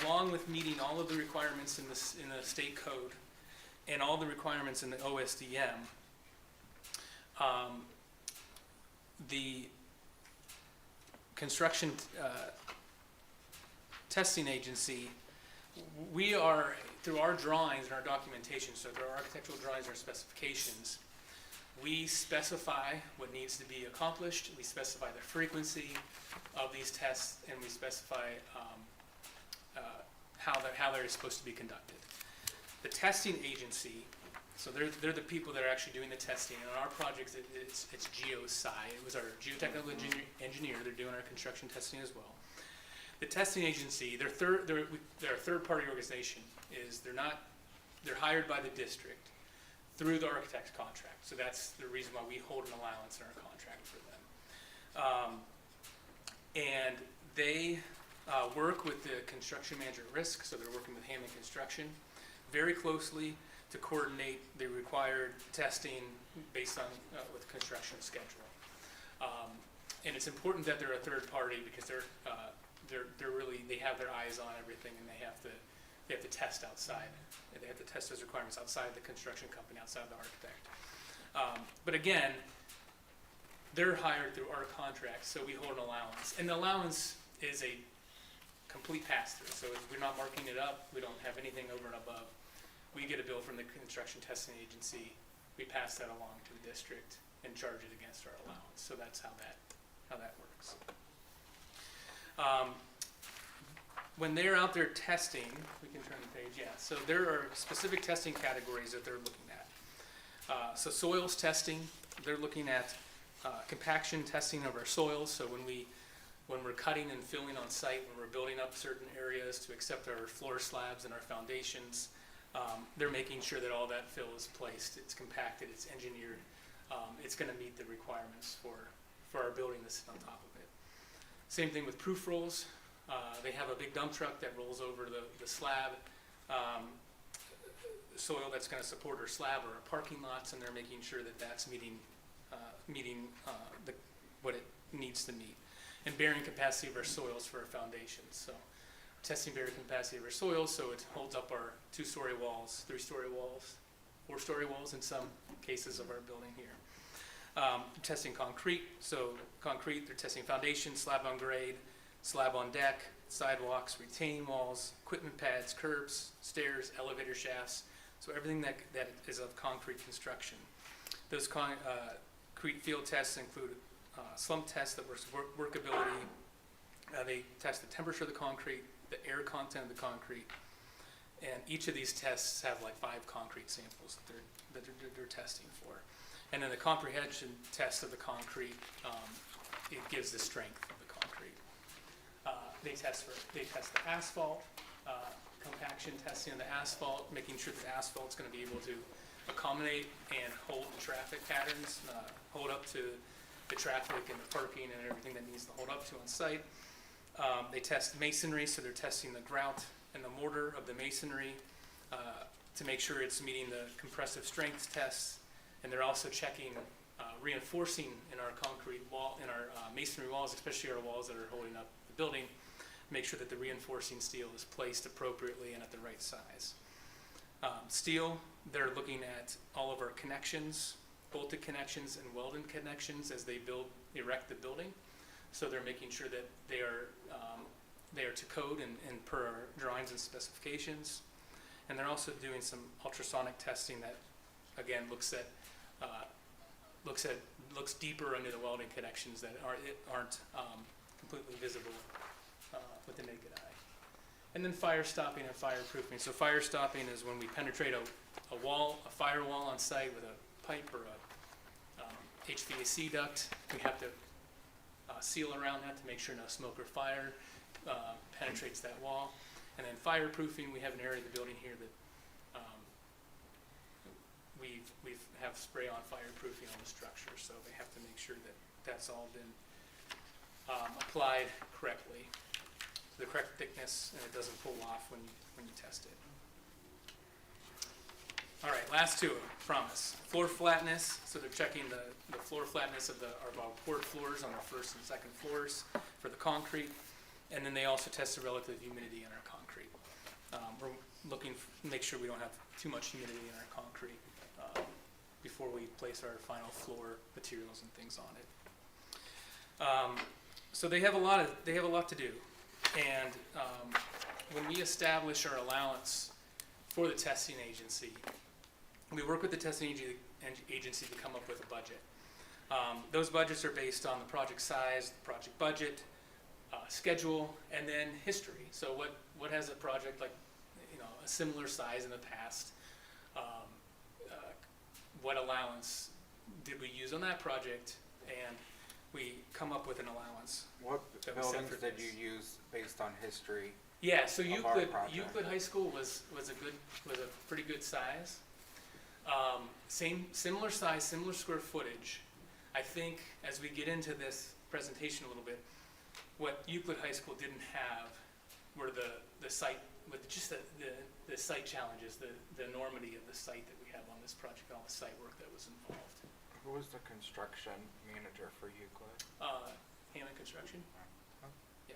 Speaker 7: along with meeting all of the requirements in the state code and all the requirements in the OSDM, the construction testing agency, we are, through our drawings and our documentation, so through our architectural drawings and our specifications, we specify what needs to be accomplished, we specify the frequency of these tests, and we specify how they're supposed to be conducted. The testing agency, so they're the people that are actually doing the testing. And on our project, it's GeoSci. It was our geotechnical engineer. They're doing our construction testing as well. The testing agency, they're a third-party organization. They're hired by the district through the architect's contract. So that's the reason why we hold an allowance in our contract for them. And they work with the construction manager at risk, so they're working with Hammond Construction very closely to coordinate the required testing based on with construction schedule. And it's important that they're a third party because they have their eyes on everything, and they have to test outside. They have to test those requirements outside the construction company, outside the architect. But again, they're hired through our contract, so we hold an allowance. And the allowance is a complete pass-through. So if we're not marking it up, we don't have anything over and above. We get a bill from the construction testing agency. We pass that along to the district and charge it against our allowance. So that's how that works. When they're out there testing, we can turn the page, yeah. So there are specific testing categories that they're looking at. So soils testing, they're looking at compaction testing of our soils. So when we're cutting and filling on site, when we're building up certain areas to accept our floor slabs and our foundations, they're making sure that all that fill is placed, it's compacted, it's engineered, it's going to meet the requirements for our building to sit on top of it. Same thing with proof rolls. They have a big dump truck that rolls over the slab, soil that's going to support our slab or our parking lots, and they're making sure that that's meeting what it needs to meet. And bearing capacity of our soils for our foundations. So testing bearing capacity of our soils so it holds up our 2-story walls, 3-story walls, 4-story walls in some cases of our building here. Testing concrete. So concrete, they're testing foundation, slab on grade, slab on deck, sidewalks, retaining walls, equipment pads, curbs, stairs, elevator shafts, so everything that is of concrete construction. Those concrete field tests include slump tests that workability. They test the temperature of the concrete, the air content of the concrete, and each of these tests have like 5 concrete samples that they're testing for. And then the comprehension test of the concrete, it gives the strength of the concrete. They test the asphalt, compaction testing of the asphalt, making sure that asphalt is going to be able to accommodate and hold the traffic patterns, hold up to the traffic and the parking and everything that needs to hold up to on site. They test masonry, so they're testing the grout and the mortar of the masonry to make sure it's meeting the compressive strength tests. And they're also checking reinforcing in our concrete wall, in our masonry walls, especially our walls that are holding up the building, make sure that the reinforcing steel is placed appropriately and at the right size. Steel, they're looking at all of our connections, bolted connections and welded connections as they erect the building. So they're making sure that they are to code and per our drawings and specifications. And they're also doing some ultrasonic testing that, again, looks deeper under the welding connections that aren't completely visible with the naked eye. And then fire stopping and fireproofing. So fire stopping is when we penetrate a firewall on site with a pipe or a HVAC duct. We have to seal around that to make sure no smoke or fire penetrates that wall. And then fireproofing, we have an area of the building here that we have spray-on fireproofing on the structure, so they have to make sure that that's all been applied correctly, the correct thickness, and it doesn't pull off when you test it. All right, last two, promise. Floor flatness, so they're checking the floor flatness of our poured floors on the first and second floors for the concrete, and then they also test the relative humidity in our concrete. We're looking to make sure we don't have too much humidity in our concrete before we place our final floor materials and things on it. So they have a lot to do, and when we establish our allowance for the testing agency, we work with the testing agency to come up with a budget. Those budgets are based on the project size, the project budget, schedule, and then history. So what has a project like, a similar size in the past? What allowance did we use on that project? And we come up with an allowance.
Speaker 2: What
Speaker 7: that we set
Speaker 2: buildings
Speaker 7: for
Speaker 2: did
Speaker 7: this.
Speaker 2: you use based on history?
Speaker 7: Yeah, so
Speaker 2: of our project?
Speaker 7: Euclid High School was a pretty good size. Similar size, similar square footage. I think as we get into this presentation a little bit, what Euclid High School didn't have were the site, with just the site challenges, the enormity of the site that we have on this project, all the site work that was involved.
Speaker 2: Who was the construction manager for Euclid?
Speaker 7: Hammond Construction.
Speaker 2: Oh.
Speaker 7: Yeah.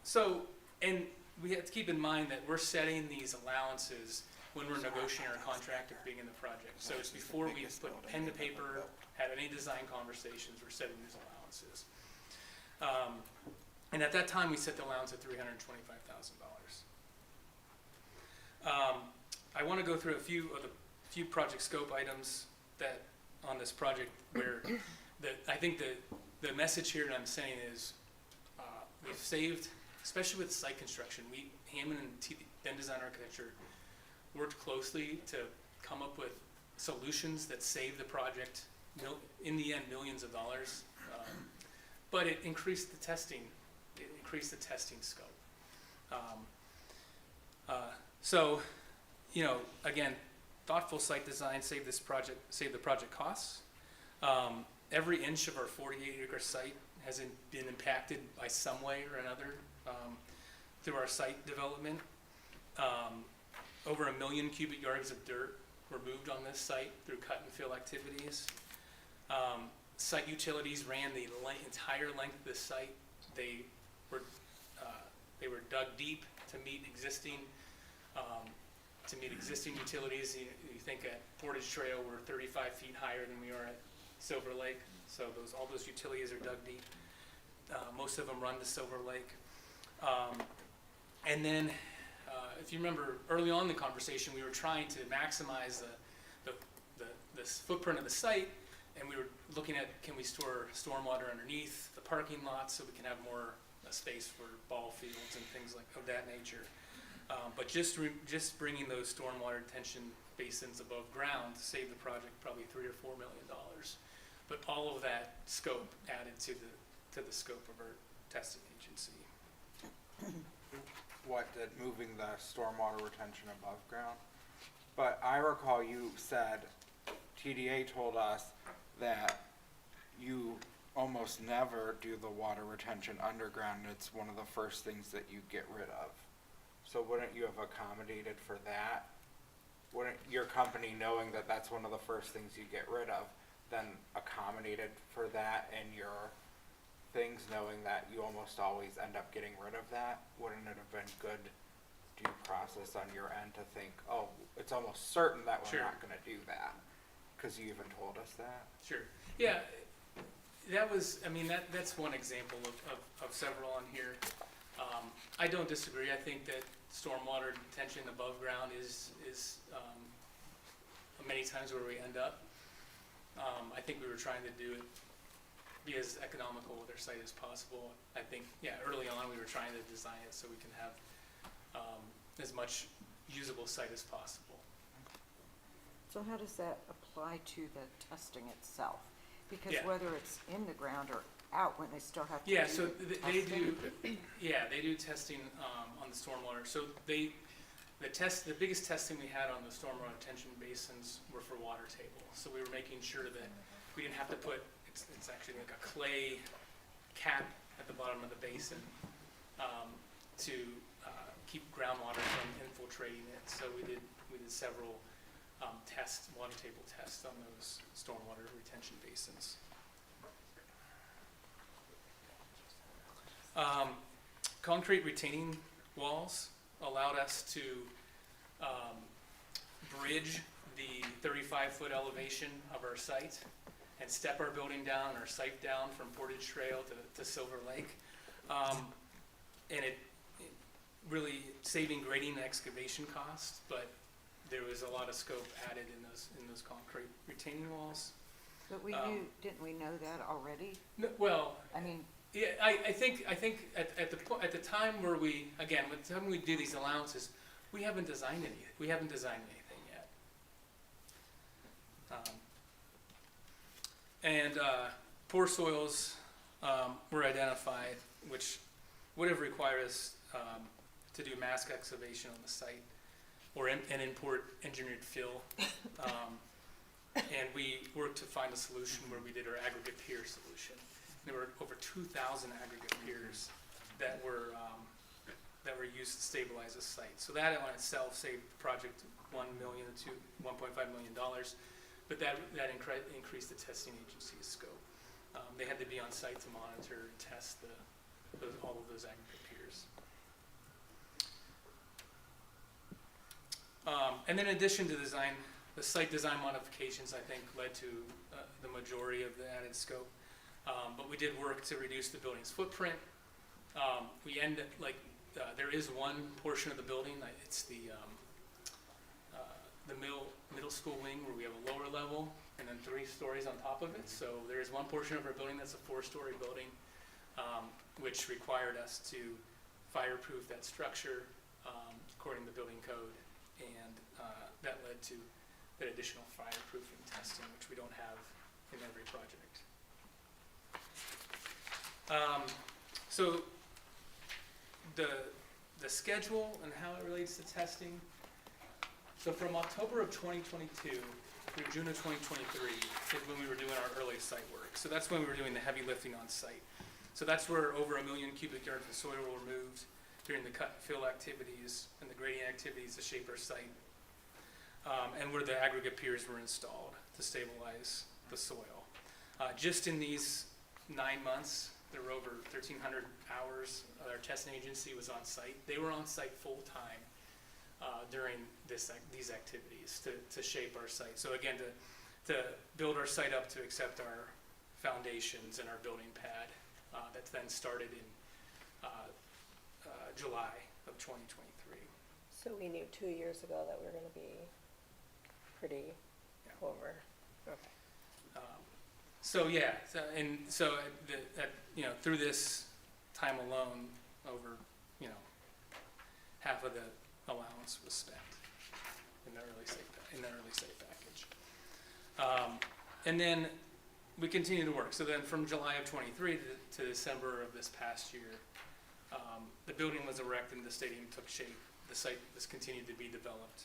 Speaker 7: So, and we have to keep in mind that we're setting these allowances when we're negotiating our contract at the beginning of the project. So it's before we put pen to paper, have any design conversations, we're setting these allowances. And at that time, we set the allowance at $325,000. I want to go through a few project scope items that on this project where I think the message here that I'm saying is we've saved, especially with site construction. Hammond and Ben Design Architecture worked closely to come up with solutions that save the project, in the end, millions of dollars. But it increased the testing. It increased the testing scope. So, again, thoughtful site design save the project costs. Every inch of our 48-acre site has been impacted by some way or another through our site development. Over 1 million cubic yards of dirt were moved on this site through cut and fill activities. Site utilities ran the entire length of the site. They were dug deep to meet existing utilities. You think at Portage Trail we're 35 feet higher than we are at Silver Lake, so all those utilities are dug deep. Most of them run to Silver Lake. And then, if you remember, early on in the conversation, we were trying to maximize the footprint of the site, and we were looking at, can we store stormwater underneath the parking lot so we can have more space for ball fields and things like of that nature. But just bringing those stormwater detention basins above ground to save the project probably $3 or $4 million. But all of that scope added to the scope of our testing agency.
Speaker 2: What, did moving the stormwater retention above ground? But I recall you said, TDA told us that you almost never do the water retention underground, and it's one of the first things that you get rid of. So wouldn't you have accommodated for that? Wouldn't your company, knowing that that's one of the first things you get rid of, then accommodated for that in your things, knowing that you almost always end up getting rid of that? Wouldn't it have been good due process on your end to think, oh, it's almost certain that we're
Speaker 7: Sure.
Speaker 2: not gonna do that? Cause you even told us that.
Speaker 7: Sure. Yeah, that was, I mean, that's one example of several on here. I don't disagree. I think that stormwater detention above ground is many times where we end up. I think we were trying to do it, be as economical with our site as possible. I think, yeah, early on we were trying to design it so we can have as much usable site as possible.
Speaker 8: So how does that apply to the testing itself? Because
Speaker 7: Yeah.
Speaker 8: whether it's in the ground or out, when they still have to
Speaker 7: Yeah,
Speaker 8: do
Speaker 7: so
Speaker 8: the
Speaker 7: they do,
Speaker 8: testing?
Speaker 7: yeah, they do testing on the stormwater. So the biggest testing we had on the stormwater retention basins were for water table. So we were making sure that we didn't have to put, it's actually like a clay cap at the bottom of the basin to keep groundwater from infiltrating it. So we did several water table tests on those stormwater retention basins. Concrete retaining walls allowed us to bridge the 35-foot elevation of our site and step our building down, our site down from Portage Trail to Silver Lake. And it really saving grading and excavation costs, but there was a lot of scope added in those concrete retaining walls.
Speaker 8: But we didn't we know that already?
Speaker 7: Well,
Speaker 8: I mean,
Speaker 7: yeah, I think at the time where we, again, with the time we do these allowances, we haven't designed anything. We haven't designed anything yet. Poor soils were identified, which would have required us to do mass excavation on the site or and import engineered fill. And we worked to find a solution where we did our aggregate pier solution. There were over 2,000 aggregate piers that were used to stabilize the site. So that on itself saved the project $1 million to $1.5 million, but that increased the testing agency's scope. They had to be on site to monitor and test all of those aggregate piers. And then in addition to design, the site design modifications, I think, led to the majority of the added scope. But we did work to reduce the building's footprint. There is one portion of the building, it's the middle school wing where we have a lower level and then 3 stories on top of it. So there is one portion of our building that's a 4-story building, which required us to fireproof that structure according to the building code. And that led to that additional fireproofing testing, which we don't have in every project. So the schedule and how it relates to testing. So from October of 2022 through June of 2023 is when we were doing our early site work. So that's when we were doing the heavy lifting on site. So that's where over 1 million cubic yards of soil were removed during the cut and fill activities and the grading activities to shape our site. And where the aggregate piers were installed to stabilize the soil. Just in these 9 months, there were over 1,300 hours. Our testing agency was on site. They were on site full time during these activities to shape our site. So again, to build our site up to accept our foundations and our building pad That's then started in July of 2023.
Speaker 3: So we knew 2 years ago that we were gonna be pretty
Speaker 7: Yeah.
Speaker 3: over. Okay.
Speaker 7: So yeah, through this time alone, over half of the allowance was spent in the early state package. And then we continue to work. So then from July of 23 to December of this past year, the building was erected, the stadium took shape, the site was continued to be developed.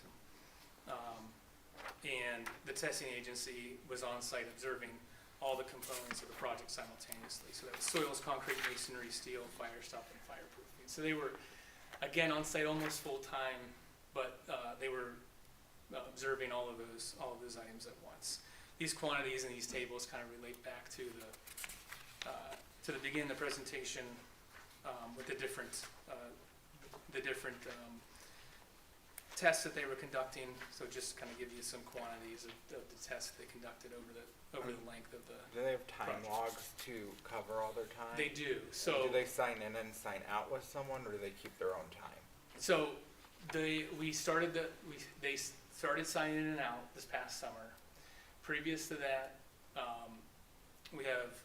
Speaker 7: And the testing agency was on site observing all the components of the project simultaneously. So that was soils, concrete, masonry, steel, fire stop, and fireproofing. So they were, again, on site almost full-time, but they were observing all of those items at once. These quantities and these tables kind of relate back to the beginning of the presentation with the different tests that they were conducting. So just kind of give you some quantities of the tests that they conducted over the length of the.
Speaker 2: Do they have time
Speaker 7: project.
Speaker 2: logs to cover all their time?
Speaker 7: They do. So
Speaker 2: Do they sign in and sign out with someone, or do they keep their own time?
Speaker 7: So they started signing in and out this past summer. Previous to that, we have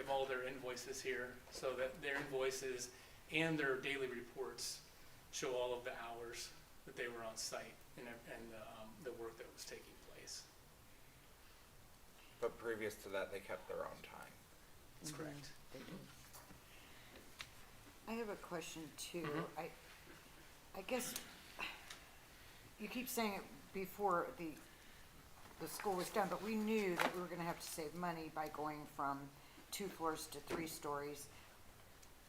Speaker 7: all their invoices here, so that their invoices and their daily reports show all of the hours that they were on site and the work that was taking place.
Speaker 2: But previous to that, they kept their own time.
Speaker 7: That's correct.
Speaker 8: I have a question too.
Speaker 7: Mhm.
Speaker 8: I guess you keep saying it before the school was done, but we knew that we were gonna have to save money by going from 2 floors to 3 stories.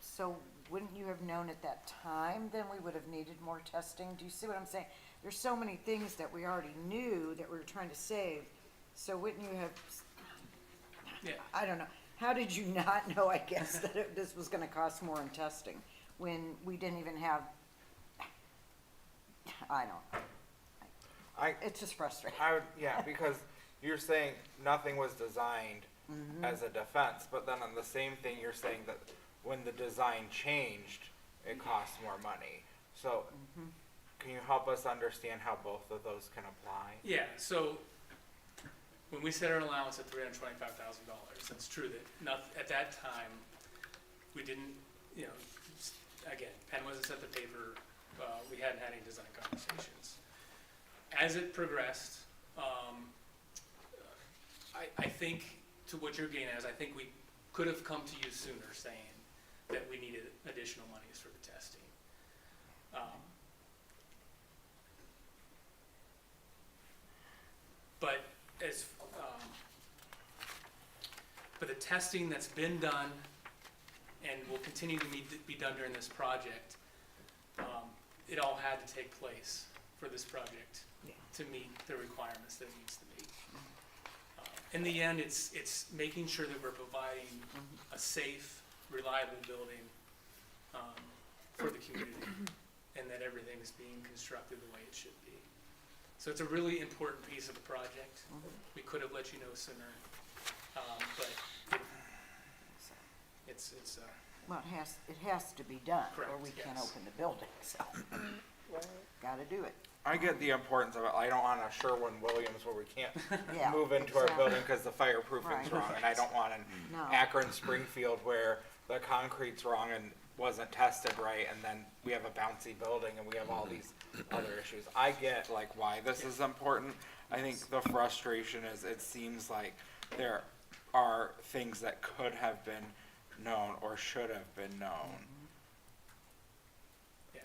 Speaker 8: So wouldn't you have known at that time then we would have needed more testing? Do you see what I'm saying? There's so many things that we already knew that we were trying to save. So wouldn't you have,
Speaker 7: Yeah.
Speaker 8: I don't know, how did you not know, I guess, that this was gonna cost more in testing when we didn't even have, I don't, it's just frustrating.
Speaker 2: Because you're saying nothing was designed as a defense, but then on the same thing, you're saying that when the design changed, it costs more money. So, can you help us understand how both of those can apply?
Speaker 7: Yeah. So when we set our allowance at $325,000, that's true that at that time we didn't. Again, pen wasn't set to paper. We hadn't had any design conversations. As it progressed, I think to what you're getting at is I think we could have come to you sooner saying that we needed additional monies for the testing. But the testing that's been done and will continue to be done during this project, it all had to take place for this project to meet the requirements that it needs to meet. In the end, it's making sure that we're providing a safe, reliable building for the community, and that everything is being constructed the way it should be. So it's a really important piece of the project. We could have let you know sooner, but it's
Speaker 8: Well, it has to be done, or
Speaker 7: Correct,
Speaker 8: we can't
Speaker 7: yes.
Speaker 8: open the building, so,
Speaker 3: Right.
Speaker 8: gotta do it.
Speaker 2: I get the importance of it. I don't want a Sherwin-Williams where we can't
Speaker 8: Yeah,
Speaker 2: move into our
Speaker 8: exactly.
Speaker 2: building because the fireproofing's
Speaker 8: Right.
Speaker 2: wrong, and I don't want an
Speaker 8: No.
Speaker 2: Akron Springfield where the concrete's wrong and wasn't tested right, and then we have a bouncy building and we have all these other issues. I get like why this is important. I think the frustration is it seems like there are things that could have been known or should have been known.
Speaker 7: Yeah.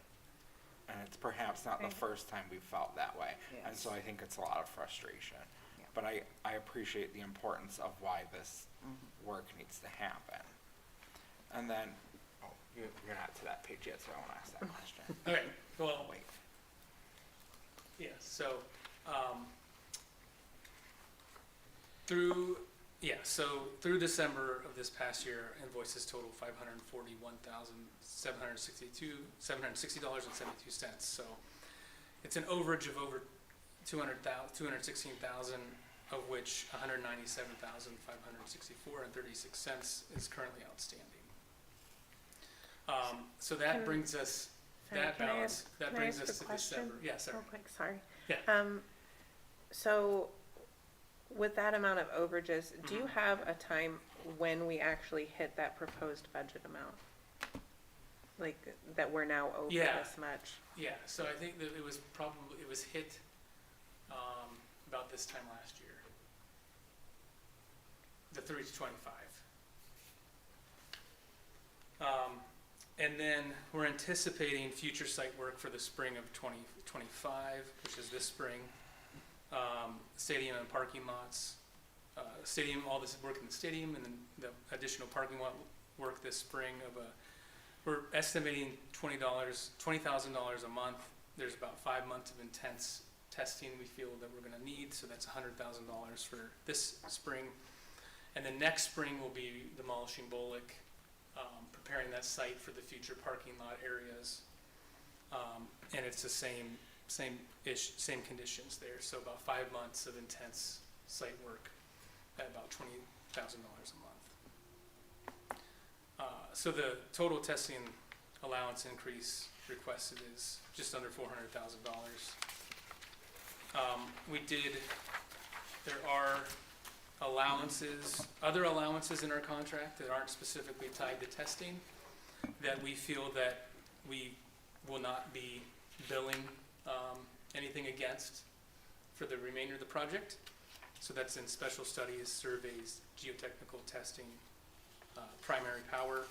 Speaker 2: And it's perhaps not the first time we've felt that way. And
Speaker 8: Yes.
Speaker 2: so I think it's a lot of frustration.
Speaker 8: Yeah.
Speaker 2: But I appreciate the importance of why this work needs to happen. And then, you're not to that page yet, so I won't ask that question.
Speaker 7: okay. Well,
Speaker 2: Wait.
Speaker 7: yeah. So through December of this past year, invoices total $541,760.72. So it's an overage of over $216,000. of which $197,564.36 is currently outstanding. So that
Speaker 1: Can-
Speaker 7: brings us,
Speaker 1: Sorry,
Speaker 7: that
Speaker 1: can I
Speaker 7: balance,
Speaker 1: ask-
Speaker 7: that
Speaker 1: can I
Speaker 7: brings
Speaker 1: ask
Speaker 7: us
Speaker 1: a
Speaker 7: to
Speaker 1: question?
Speaker 7: December. Yeah, sorry.
Speaker 1: Real quick, sorry.
Speaker 7: Yeah.
Speaker 1: So with that amount of overages, do you have a time when we actually hit that proposed budget amount? Like, that we're now over
Speaker 7: Yeah.
Speaker 1: this much?
Speaker 7: Yeah, so I think that it was hit, about this time last year. The 3 to 25. And then we're anticipating future site work for the spring of 2025, which is this spring. Stadium and parking lots, all this work in the stadium, and then the additional parking lot work this spring we're estimating $20,000 a month. There's about 5 months of intense testing we feel that we're gonna need, so that's $100,000 for this spring. And then next spring will be demolishing Bolick, preparing that site for the future parking lot areas. And it's the same conditions there, so about 5 months of intense site work at about $20,000 a month. So the total testing allowance increase requested is just under $400,000. There are other allowances in our contract that aren't specifically tied to testing that we feel that we will not be billing anything against for the remainder of the project. So that's in special studies, surveys, geotechnical testing, primary power,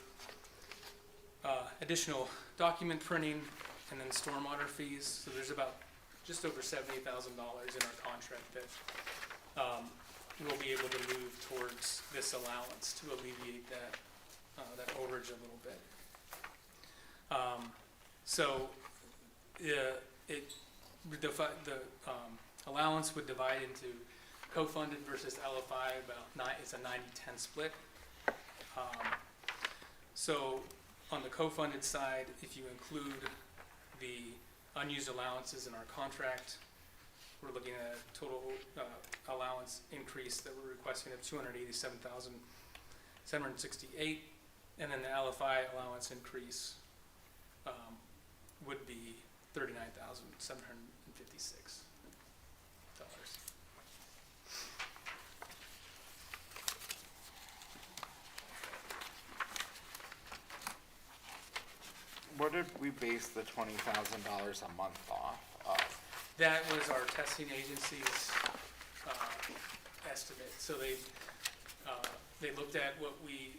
Speaker 7: additional document printing, and then stormwater fees. So there's about just over $70,000 in our contract that we'll be able to move towards this allowance to alleviate that overage a little bit. The allowance would divide into co-funded versus LFI. It's a 90-10 split. So on the co-funded side, if you include the unused allowances in our contract, we're looking at a total allowance increase that we're requesting of $287,768, and then the LFI allowance increase would be $39,756.
Speaker 2: What did we base the $20,000 a month off of?
Speaker 7: That was our testing agency's estimate. So they looked at what we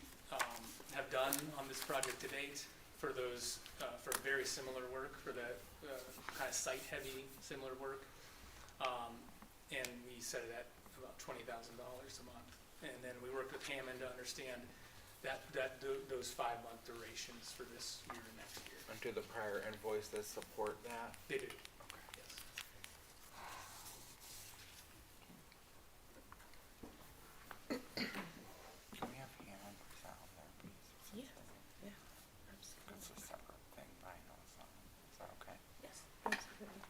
Speaker 7: have done on this project to date for those, for very similar work, for that kind of site-heavy similar work. And we set it at about $20,000 a month. And then we worked with Hammond to understand those 5-month durations for this year and next year.
Speaker 2: And do the prior invoices support that?
Speaker 7: They do.
Speaker 2: Can we have Hammond present on there, please?
Speaker 1: Yeah, absolutely.
Speaker 2: It's a separate thing, but I know it's not. Is that okay?
Speaker 1: Yes, absolutely.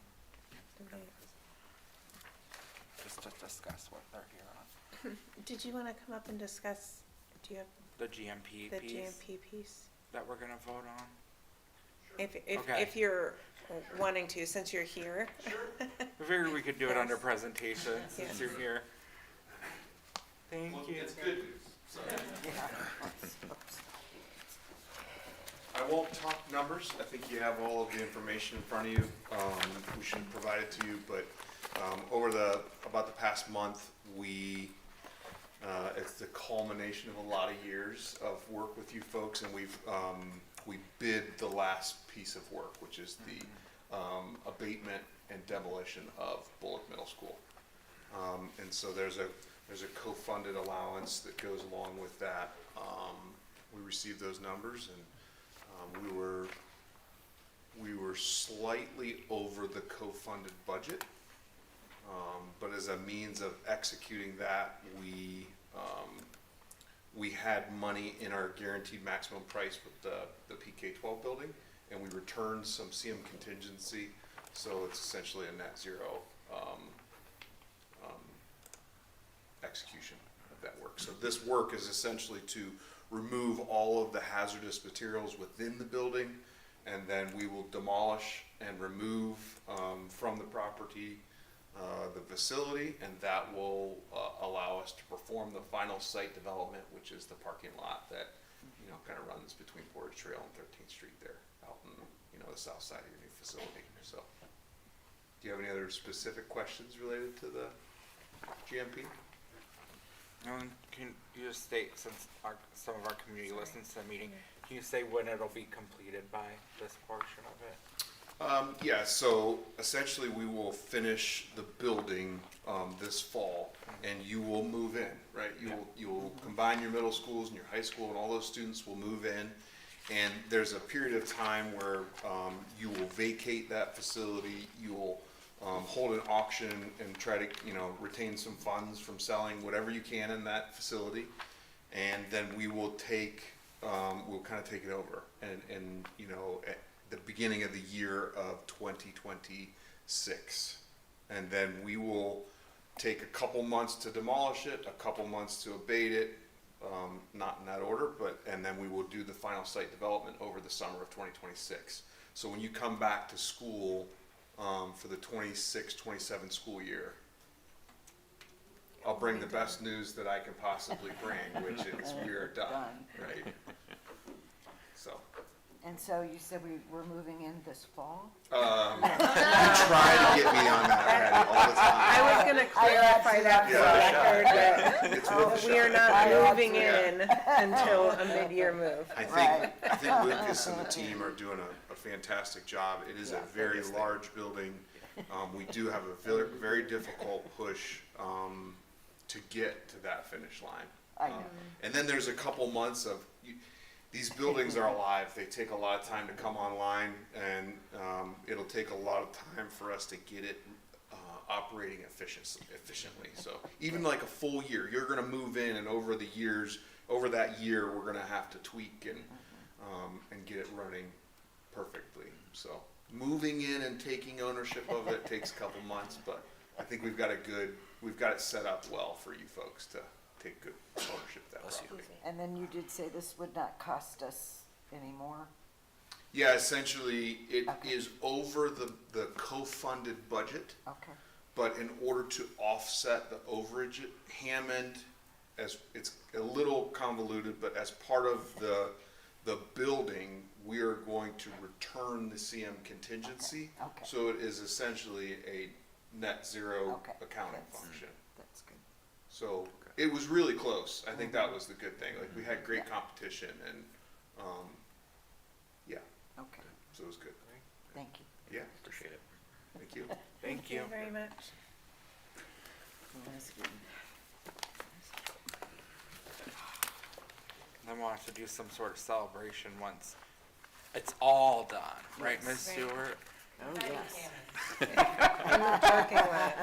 Speaker 2: Just to discuss what they're here on.
Speaker 1: Did you want to come up and discuss, do you have
Speaker 2: The GMP
Speaker 1: the
Speaker 2: piece
Speaker 1: GMP piece?
Speaker 2: that we're gonna vote on? Okay.
Speaker 1: If you're wanting to, since you're here.
Speaker 2: I figured we could do it under presentation since
Speaker 1: Yes.
Speaker 2: you're here. Thank you.
Speaker 9: It's good news. So
Speaker 2: Yeah.
Speaker 9: I won't talk numbers. I think you have all of the information in front of you. We should provide it to you, but over about the past month, it's the culmination of a lot of years of work with you folks, and we bid the last piece of work, which is the abatement and demolition of Bullock Middle School. And so there's a co-funded allowance that goes along with that. We received those numbers, and we were slightly over the co-funded budget. But as a means of executing that, we had money in our guaranteed maximum price with the PK-12 building, and we returned some CM contingency, so it's essentially a net zero execution of that work. So this work is essentially to remove all of the hazardous materials within the building, and then we will demolish and remove from the property the facility, and that will allow us to perform the final site development, which is the parking lot that, you know, kind of runs between Portage Trail and 13th Street there, out in, you know, the south side of your new facility. So, do you have any other specific questions related to the GMP?
Speaker 2: Can you just state, since some of our community listens to the meeting, can you say when it'll be completed by, this portion of it?
Speaker 9: Yeah, so essentially we will finish the building this fall, and you will move in, right? You will combine your middle schools and your high school, and all those students will move in. And there's a period of time where you will vacate that facility. You will hold an auction and try to, you know, retain some funds from selling whatever you can in that facility, and then we will take, we'll kind of take it over, and you know, at the beginning of the year of 2026, and then we will take a couple months to demolish it, a couple months to abate it, not in that order, but, and then we will do the final site development over the summer of 2026. So when you come back to school for the 26-27 school year, I'll bring the best news that I can possibly bring, which is we are done, right? So.
Speaker 8: And so you said we're moving in this fall?
Speaker 9: You try to get me on that Patty, all the time.
Speaker 1: I was gonna clarify that for the record,
Speaker 9: It's worth a
Speaker 1: that we are
Speaker 9: shot.
Speaker 1: not moving in until a mid-year move.
Speaker 9: I think Lucas and the team are doing a fantastic job. It is a very large building. We do have a very, very difficult push to get to that finish line.
Speaker 8: I know.
Speaker 9: And then there's a couple months of, these buildings are alive. They take a lot of time to come online, and it'll take a lot of time for us to get it operating efficiently. So even like a full year, you're gonna move in, and over that year, we're gonna have to tweak and get it running perfectly. So moving in and taking ownership of it takes a couple months, but I think we've got it set up well for you folks to take good ownership of that property.
Speaker 8: And then you did say this would not cost us any more?
Speaker 9: Yeah, essentially, it
Speaker 8: Okay.
Speaker 9: is over the co-funded budget,
Speaker 8: Okay.
Speaker 9: but in order to offset the overage at Hammond, as it's a little convoluted, but as part of the building, we are going to return the CM contingency.
Speaker 8: Okay.
Speaker 9: So it is essentially a net zero
Speaker 8: Okay.
Speaker 9: accounting
Speaker 8: That's-
Speaker 9: function.
Speaker 8: That's good.
Speaker 9: So it was really close. I think that was the good thing. Like, we had great competition, and yeah,
Speaker 8: Okay,
Speaker 9: so it was good.
Speaker 8: thank you.
Speaker 9: Yeah, appreciate it. Thank you.
Speaker 2: Thank you.
Speaker 1: Very much.
Speaker 2: Then we'll have to do some sort of celebration once it's all done, right, Ms. Stewart?
Speaker 8: Oh, yes.
Speaker 1: In the parking lot.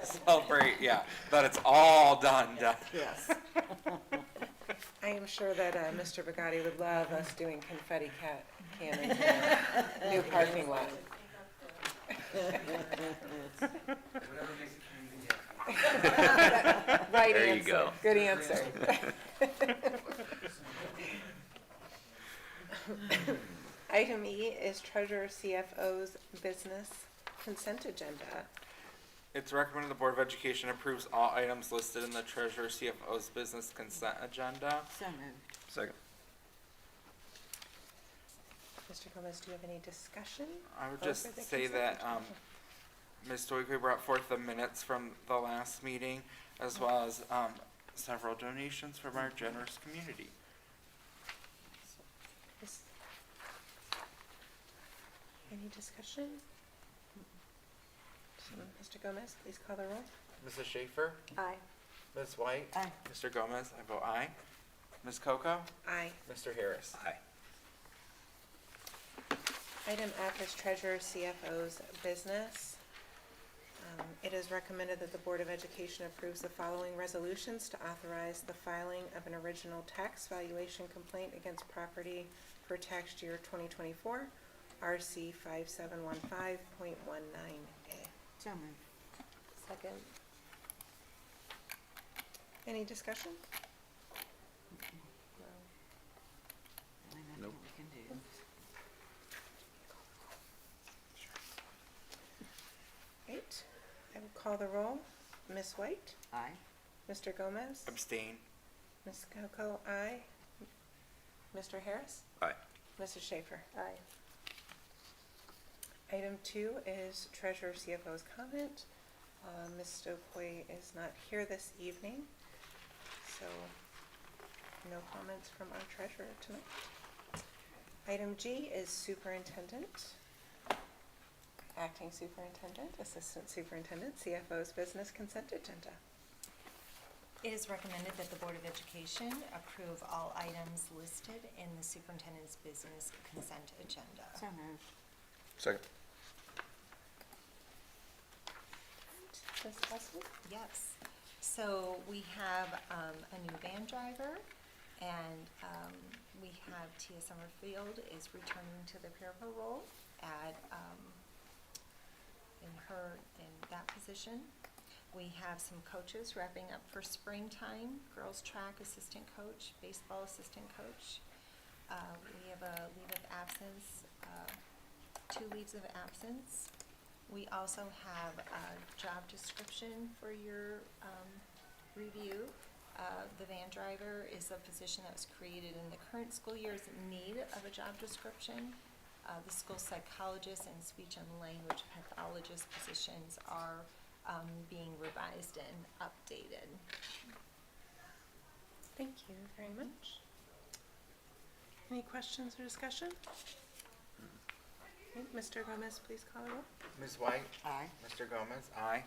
Speaker 2: Celebrate, yeah, that it's all done.
Speaker 8: Yes.
Speaker 1: I am sure that Mr. Bugatti would love us doing confetti cannons in the new parking lot. Right
Speaker 2: There you
Speaker 1: answer.
Speaker 2: go.
Speaker 1: Good answer. Item E is Treasurer CFO's business consent agenda.
Speaker 2: It's recommended the Board of Education approves all items listed in the Treasurer CFO's business consent agenda.
Speaker 8: So moved.
Speaker 2: Second.
Speaker 1: Mr. Gomez, do you have any discussion?
Speaker 2: I would
Speaker 1: over
Speaker 2: just
Speaker 1: the
Speaker 2: say
Speaker 1: consent
Speaker 2: that,
Speaker 1: agenda?
Speaker 2: Ms. Stoico brought forth the minutes from the last meeting, as well as, several donations from our generous community.
Speaker 1: Is- Any discussion? Mr. Gomez, please call the roll.
Speaker 2: Mrs. Schaefer?
Speaker 3: Aye.
Speaker 2: Ms. White?
Speaker 8: Aye.
Speaker 2: Mr. Gomez? I vote aye. Ms. Coco?
Speaker 1: Aye.
Speaker 2: Mr. Harris? Aye.
Speaker 1: Item F is Treasurer CFO's business. It is recommended that the Board of Education approves the following resolutions to authorize the filing of an original tax valuation complaint against property for tax year 2024, RC 5715.19A.
Speaker 8: So moved.
Speaker 3: Second.
Speaker 1: Any discussion?
Speaker 8: Really nothing
Speaker 9: Nope.
Speaker 8: we can do.
Speaker 1: Right, I will call the roll. Ms. White?
Speaker 8: Aye.
Speaker 1: Mr. Gomez?
Speaker 2: Abstain.
Speaker 1: Ms. Coco, aye. Mr. Harris?
Speaker 9: Aye.
Speaker 1: Mrs. Schaefer?
Speaker 3: Aye.
Speaker 1: Item 2 is Treasurer CFO's comment. Ms. Stokely is not here this evening, so no comments from our treasurer tonight. Item G is Superintendent, Acting Superintendent, Assistant Superintendent, CFO's Business Consent Agenda.
Speaker 6: It is recommended that the Board of Education approve all items listed in the superintendent's business consent agenda.
Speaker 8: So moved.
Speaker 9: Second.
Speaker 1: Ms. Leslie?
Speaker 6: Yes. So we have a new van driver, and we have Tia Summerfield is returning to the parapro role at, in that position. We have some coaches wrapping up for springtime, girls track assistant coach, baseball assistant coach. We have a leave of absence, 2 leaves of absence. We also have a job description for your review. The van driver is a position that was created in the current school year is in need of a job description. The school psychologist and speech and language pathologist positions are being revised and updated.
Speaker 1: Thank you very much. Any questions or discussion? Okay, Mr. Gomez, please call the roll.
Speaker 2: Ms. White?
Speaker 8: Aye.
Speaker 2: Mr. Gomez? Aye.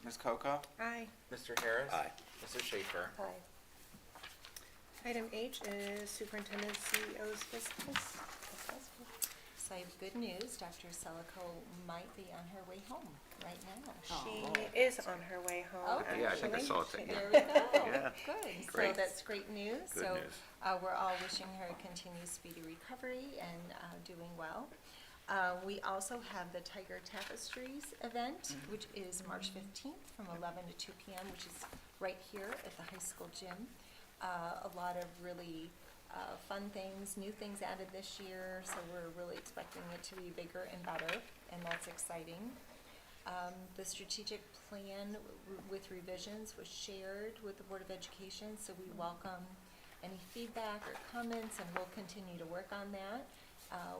Speaker 2: Ms. Coco?
Speaker 1: Aye.
Speaker 2: Mr. Harris?
Speaker 9: Aye.
Speaker 2: Mrs. Schaefer?
Speaker 3: Aye.
Speaker 1: Item H is Superintendent CEO's Business. Ms. Leslie?
Speaker 6: So I have good news, Dr. Selico might be on her way home right now.
Speaker 1: She is on her way home.
Speaker 6: Okay.
Speaker 9: Yeah, I think I
Speaker 1: actually.
Speaker 9: saw it there.
Speaker 6: There we go.
Speaker 9: Yeah.
Speaker 6: Good. So
Speaker 9: Great.
Speaker 6: that's great news.
Speaker 9: Good
Speaker 6: So
Speaker 9: news.
Speaker 6: we're all wishing her continued speedy recovery and doing well. We also have the Tiger Tapestries event, which is March 15th from 11 to 2 p.m., which is right here at the high school gym. A lot of really fun things, new things added this year, so we're really expecting it to be bigger and better, and that's exciting. The strategic plan with revisions was shared with the Board of Education, so we welcome any feedback or comments, and we'll continue to work on that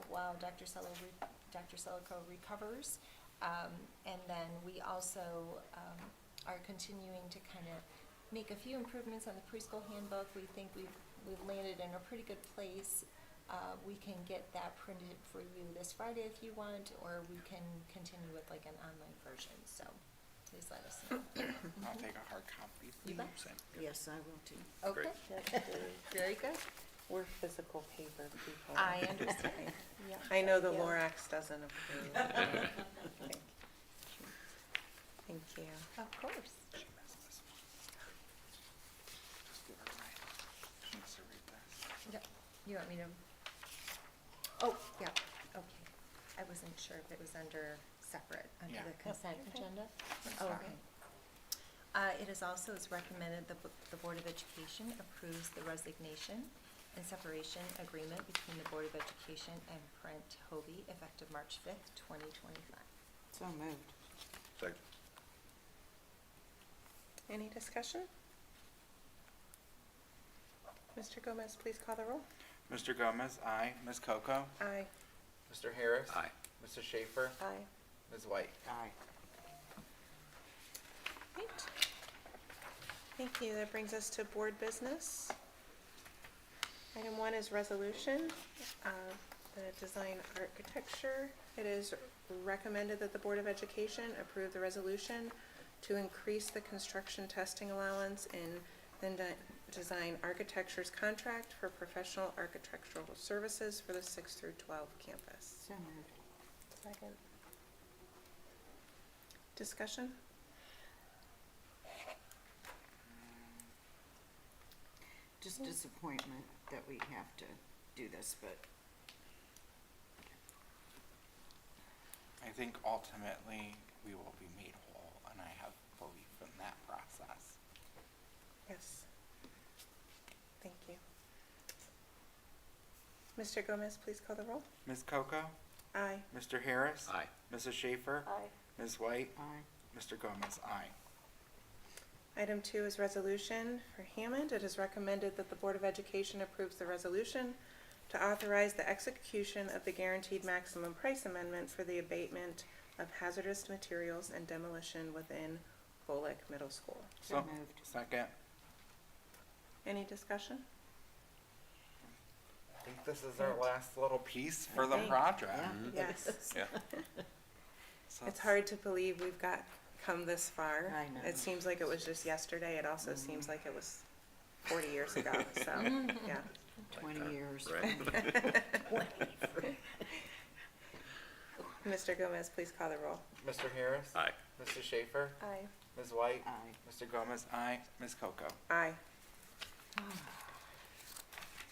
Speaker 6: while Dr. Selico recovers. And then we also are continuing to kind of make a few improvements on the preschool handbook. We think we've landed in a pretty good place. We can get that printed for you this Friday if you want, or we can continue with like an online version, so please let us know.
Speaker 2: I'll take a hard copy.
Speaker 6: You bet.
Speaker 2: Same.
Speaker 8: Yes, I will too.
Speaker 6: Okay, very good.
Speaker 1: We're physical paper people.
Speaker 6: I understand. Yeah.
Speaker 1: I know the
Speaker 6: Yeah.
Speaker 1: Lorax doesn't approve. Thank you.
Speaker 6: Of course.
Speaker 2: She missed this one. Just give her mine. She needs to read this.
Speaker 6: Yep. You want me to? Oh, yeah, okay. I wasn't sure if it was under separate, under
Speaker 2: Yeah.
Speaker 6: the consent agenda.
Speaker 2: That's
Speaker 6: Oh,
Speaker 2: fine.
Speaker 6: okay. It is also is recommended that the Board of Education approves the resignation and separation agreement between the Board of Education and Brent Hovey effective March 5th, 2025.
Speaker 8: So moved.
Speaker 9: Second.
Speaker 1: Any discussion? Mr. Gomez, please call the roll.
Speaker 2: Mr. Gomez? Aye. Ms. Coco?
Speaker 1: Aye.
Speaker 2: Mr. Harris?
Speaker 9: Aye.
Speaker 2: Mrs. Schaefer?
Speaker 1: Aye.
Speaker 2: Ms. White?
Speaker 8: Aye.
Speaker 1: Great. Thank you. That brings us to board business. Item 1 is resolution, the design architecture. It is recommended that the Board of Education approve the resolution to increase the construction testing allowance in the design architecture's contract for professional architectural services for the 6 through 12 campus.
Speaker 8: So moved.
Speaker 1: Second. Discussion?
Speaker 8: Just disappointment that we have to do this, but
Speaker 2: I think ultimately we will be made whole, and I have belief in that process.
Speaker 1: Yes. Mr. Gomez, please call the roll.
Speaker 2: Ms. Coco?
Speaker 1: Aye.
Speaker 2: Mr. Harris?
Speaker 10: Aye.
Speaker 2: Mrs. Schaefer?
Speaker 3: Aye.
Speaker 2: Ms. White?
Speaker 8: Aye.
Speaker 2: Mr. Gomez? Aye.
Speaker 1: Item 2 is resolution for Hammond. It is recommended that the Board of Education approves the resolution to authorize the execution of the guaranteed maximum price amendment for the abatement of hazardous materials and demolition within Bullock Middle School.
Speaker 8: So moved.
Speaker 2: Second.
Speaker 1: Any discussion?
Speaker 2: I think this is our last little piece for the
Speaker 1: think.
Speaker 2: project.
Speaker 8: Yeah.
Speaker 1: Yes.
Speaker 10: Yeah.
Speaker 2: So
Speaker 1: It's hard to believe we've come this far.
Speaker 8: I know.
Speaker 1: It seems like it was just yesterday. It also seems like it was 40 years ago, so, yeah.
Speaker 8: 20 years.
Speaker 10: Right.
Speaker 1: Mr. Gomez, please call the roll.
Speaker 2: Mr. Harris?
Speaker 10: Aye.
Speaker 2: Mrs. Schaefer?
Speaker 1: Aye.
Speaker 2: Ms. White?
Speaker 8: Aye.
Speaker 2: Mr. Gomez? Aye. Ms. Coco?
Speaker 1: Aye.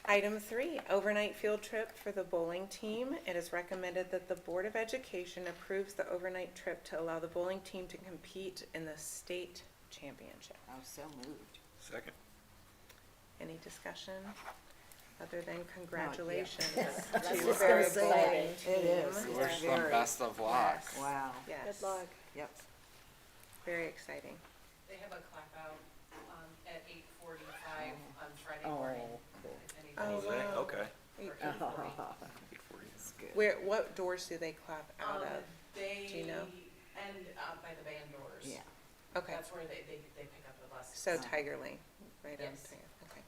Speaker 1: Item 3, overnight field trip for the bowling team. It is recommended that the Board of Education approves the overnight trip to allow the bowling team to compete in the state championship.
Speaker 8: Oh, so moved.
Speaker 10: Second.
Speaker 1: Any discussion? Other than congratulations
Speaker 8: I was
Speaker 1: to
Speaker 8: just
Speaker 1: our
Speaker 8: gonna say,
Speaker 1: bowling
Speaker 8: it
Speaker 1: team.
Speaker 8: is.
Speaker 2: We
Speaker 8: It's
Speaker 2: wish them
Speaker 8: very-
Speaker 2: best of luck.
Speaker 1: Yes.
Speaker 8: Wow.
Speaker 1: Yes.
Speaker 3: Good luck.
Speaker 8: Yep.
Speaker 1: Very exciting.
Speaker 11: They have a clap out at 8:45 on Friday
Speaker 8: Oh,
Speaker 11: morning.
Speaker 8: cool.
Speaker 11: If
Speaker 1: Oh,
Speaker 11: anybody's
Speaker 1: wow.
Speaker 10: Okay.
Speaker 11: or
Speaker 8: Oh,
Speaker 11: 8:40.
Speaker 8: that's good.
Speaker 1: Where, what doors do they clap out of?
Speaker 11: They
Speaker 1: Do you know?
Speaker 11: end by the band doors.
Speaker 8: Yeah.
Speaker 1: Okay,
Speaker 11: That's where they pick up the buses.
Speaker 1: so Tiger Lane, right on
Speaker 11: Yes.
Speaker 1: Tiger, okay.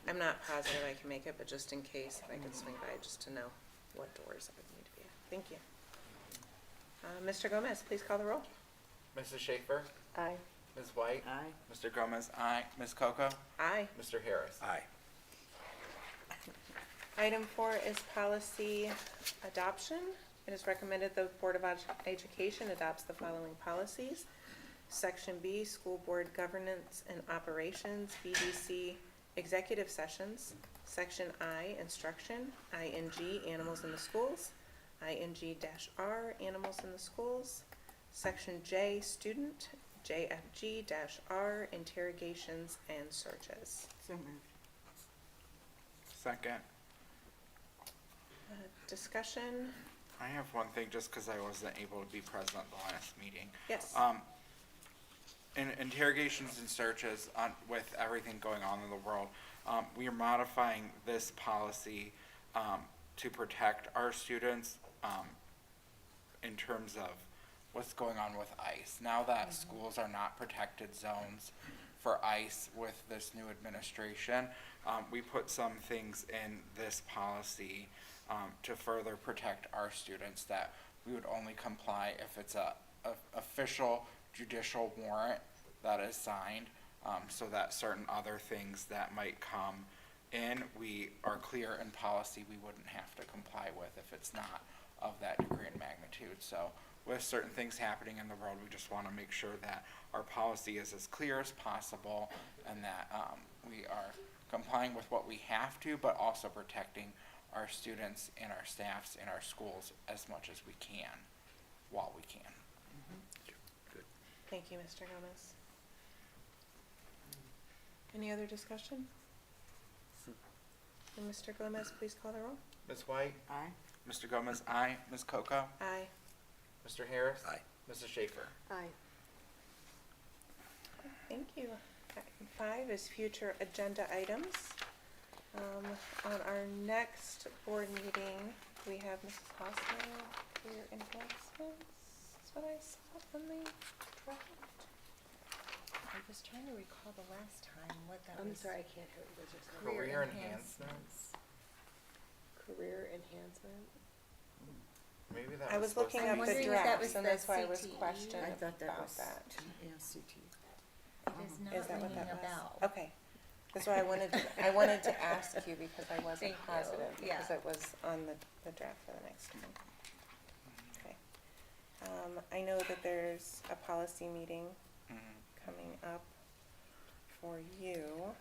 Speaker 1: I'm not positive I can make it, but just in case, if I could swing by, just to know what doors I would need to be at. Thank you. Mr. Gomez, please call the roll.
Speaker 2: Mrs. Schaefer?
Speaker 3: Aye.
Speaker 2: Ms. White?
Speaker 8: Aye.
Speaker 2: Mr. Gomez? Aye. Ms. Coco?
Speaker 1: Aye.
Speaker 2: Mr. Harris?
Speaker 10: Aye.
Speaker 1: Item 4 is policy adoption. It is recommended the Board of Education adopts the following policies. Section B, School Board Governance and Operations, BDC, Executive Sessions. Section I, Instruction, ING, Animals in the Schools, ING-R, Animals in the Schools. Section J, Student, JFG-R, Interrogations and Searches.
Speaker 8: So moved.
Speaker 2: Second.
Speaker 1: Discussion?
Speaker 2: I have one thing, just because I wasn't able to be present at the last meeting.
Speaker 1: Yes.
Speaker 2: In interrogations and searches with everything going on in the world, we are modifying this policy to protect our students in terms of what's going on with ICE. Now that schools are not protected zones for ICE with this new administration, we put some things in this policy to further protect our students, that we would only comply if it's a official judicial warrant that is signed, so that certain other things that might come in, we are clear in policy we wouldn't have to comply with if it's not of that degree and magnitude. So with certain things happening in the world, we just want to make sure that our policy is as clear as possible, and that we are complying with what we have to, but also protecting our students and our staffs in our schools as much as we can, while we can.
Speaker 10: Good.
Speaker 1: Thank you, Mr. Gomez. Any other discussion? And Mr. Gomez, please call the roll.
Speaker 2: Ms. White?
Speaker 8: Aye.
Speaker 2: Mr. Gomez? Aye. Ms. Coco?
Speaker 1: Aye.
Speaker 2: Mr. Harris?
Speaker 10: Aye.
Speaker 2: Mrs. Schaefer?
Speaker 3: Aye.
Speaker 1: Thank you. Item 5 is future agenda items. On our next board meeting, we have Mrs. Hosmer for your enhancements. That's what I saw on the draft.
Speaker 6: I was trying to recall the last time what that
Speaker 3: I'm
Speaker 6: was.
Speaker 3: sorry, I can't hear what you're saying.
Speaker 2: Career enhancements?
Speaker 3: Career enhancement?
Speaker 2: Maybe that
Speaker 1: I
Speaker 2: was
Speaker 1: was looking
Speaker 2: supposed
Speaker 1: up
Speaker 2: to
Speaker 1: the
Speaker 2: be-
Speaker 6: wondering if that was
Speaker 1: drafts, and
Speaker 6: the
Speaker 1: that's why I was
Speaker 6: CTE.
Speaker 1: questioning
Speaker 8: I thought that
Speaker 1: about
Speaker 8: was
Speaker 1: that.
Speaker 8: CT.
Speaker 6: It is not
Speaker 1: Is that what
Speaker 6: ringing
Speaker 1: that
Speaker 6: a
Speaker 1: was?
Speaker 6: bell.
Speaker 1: Okay. That's why I wanted to ask you, because I wasn't
Speaker 6: Thank you.
Speaker 1: positive, because
Speaker 6: Yeah.
Speaker 1: it was on the draft for the next time. Okay. I know that there's a policy meeting
Speaker 2: Mhm.
Speaker 1: coming up for you.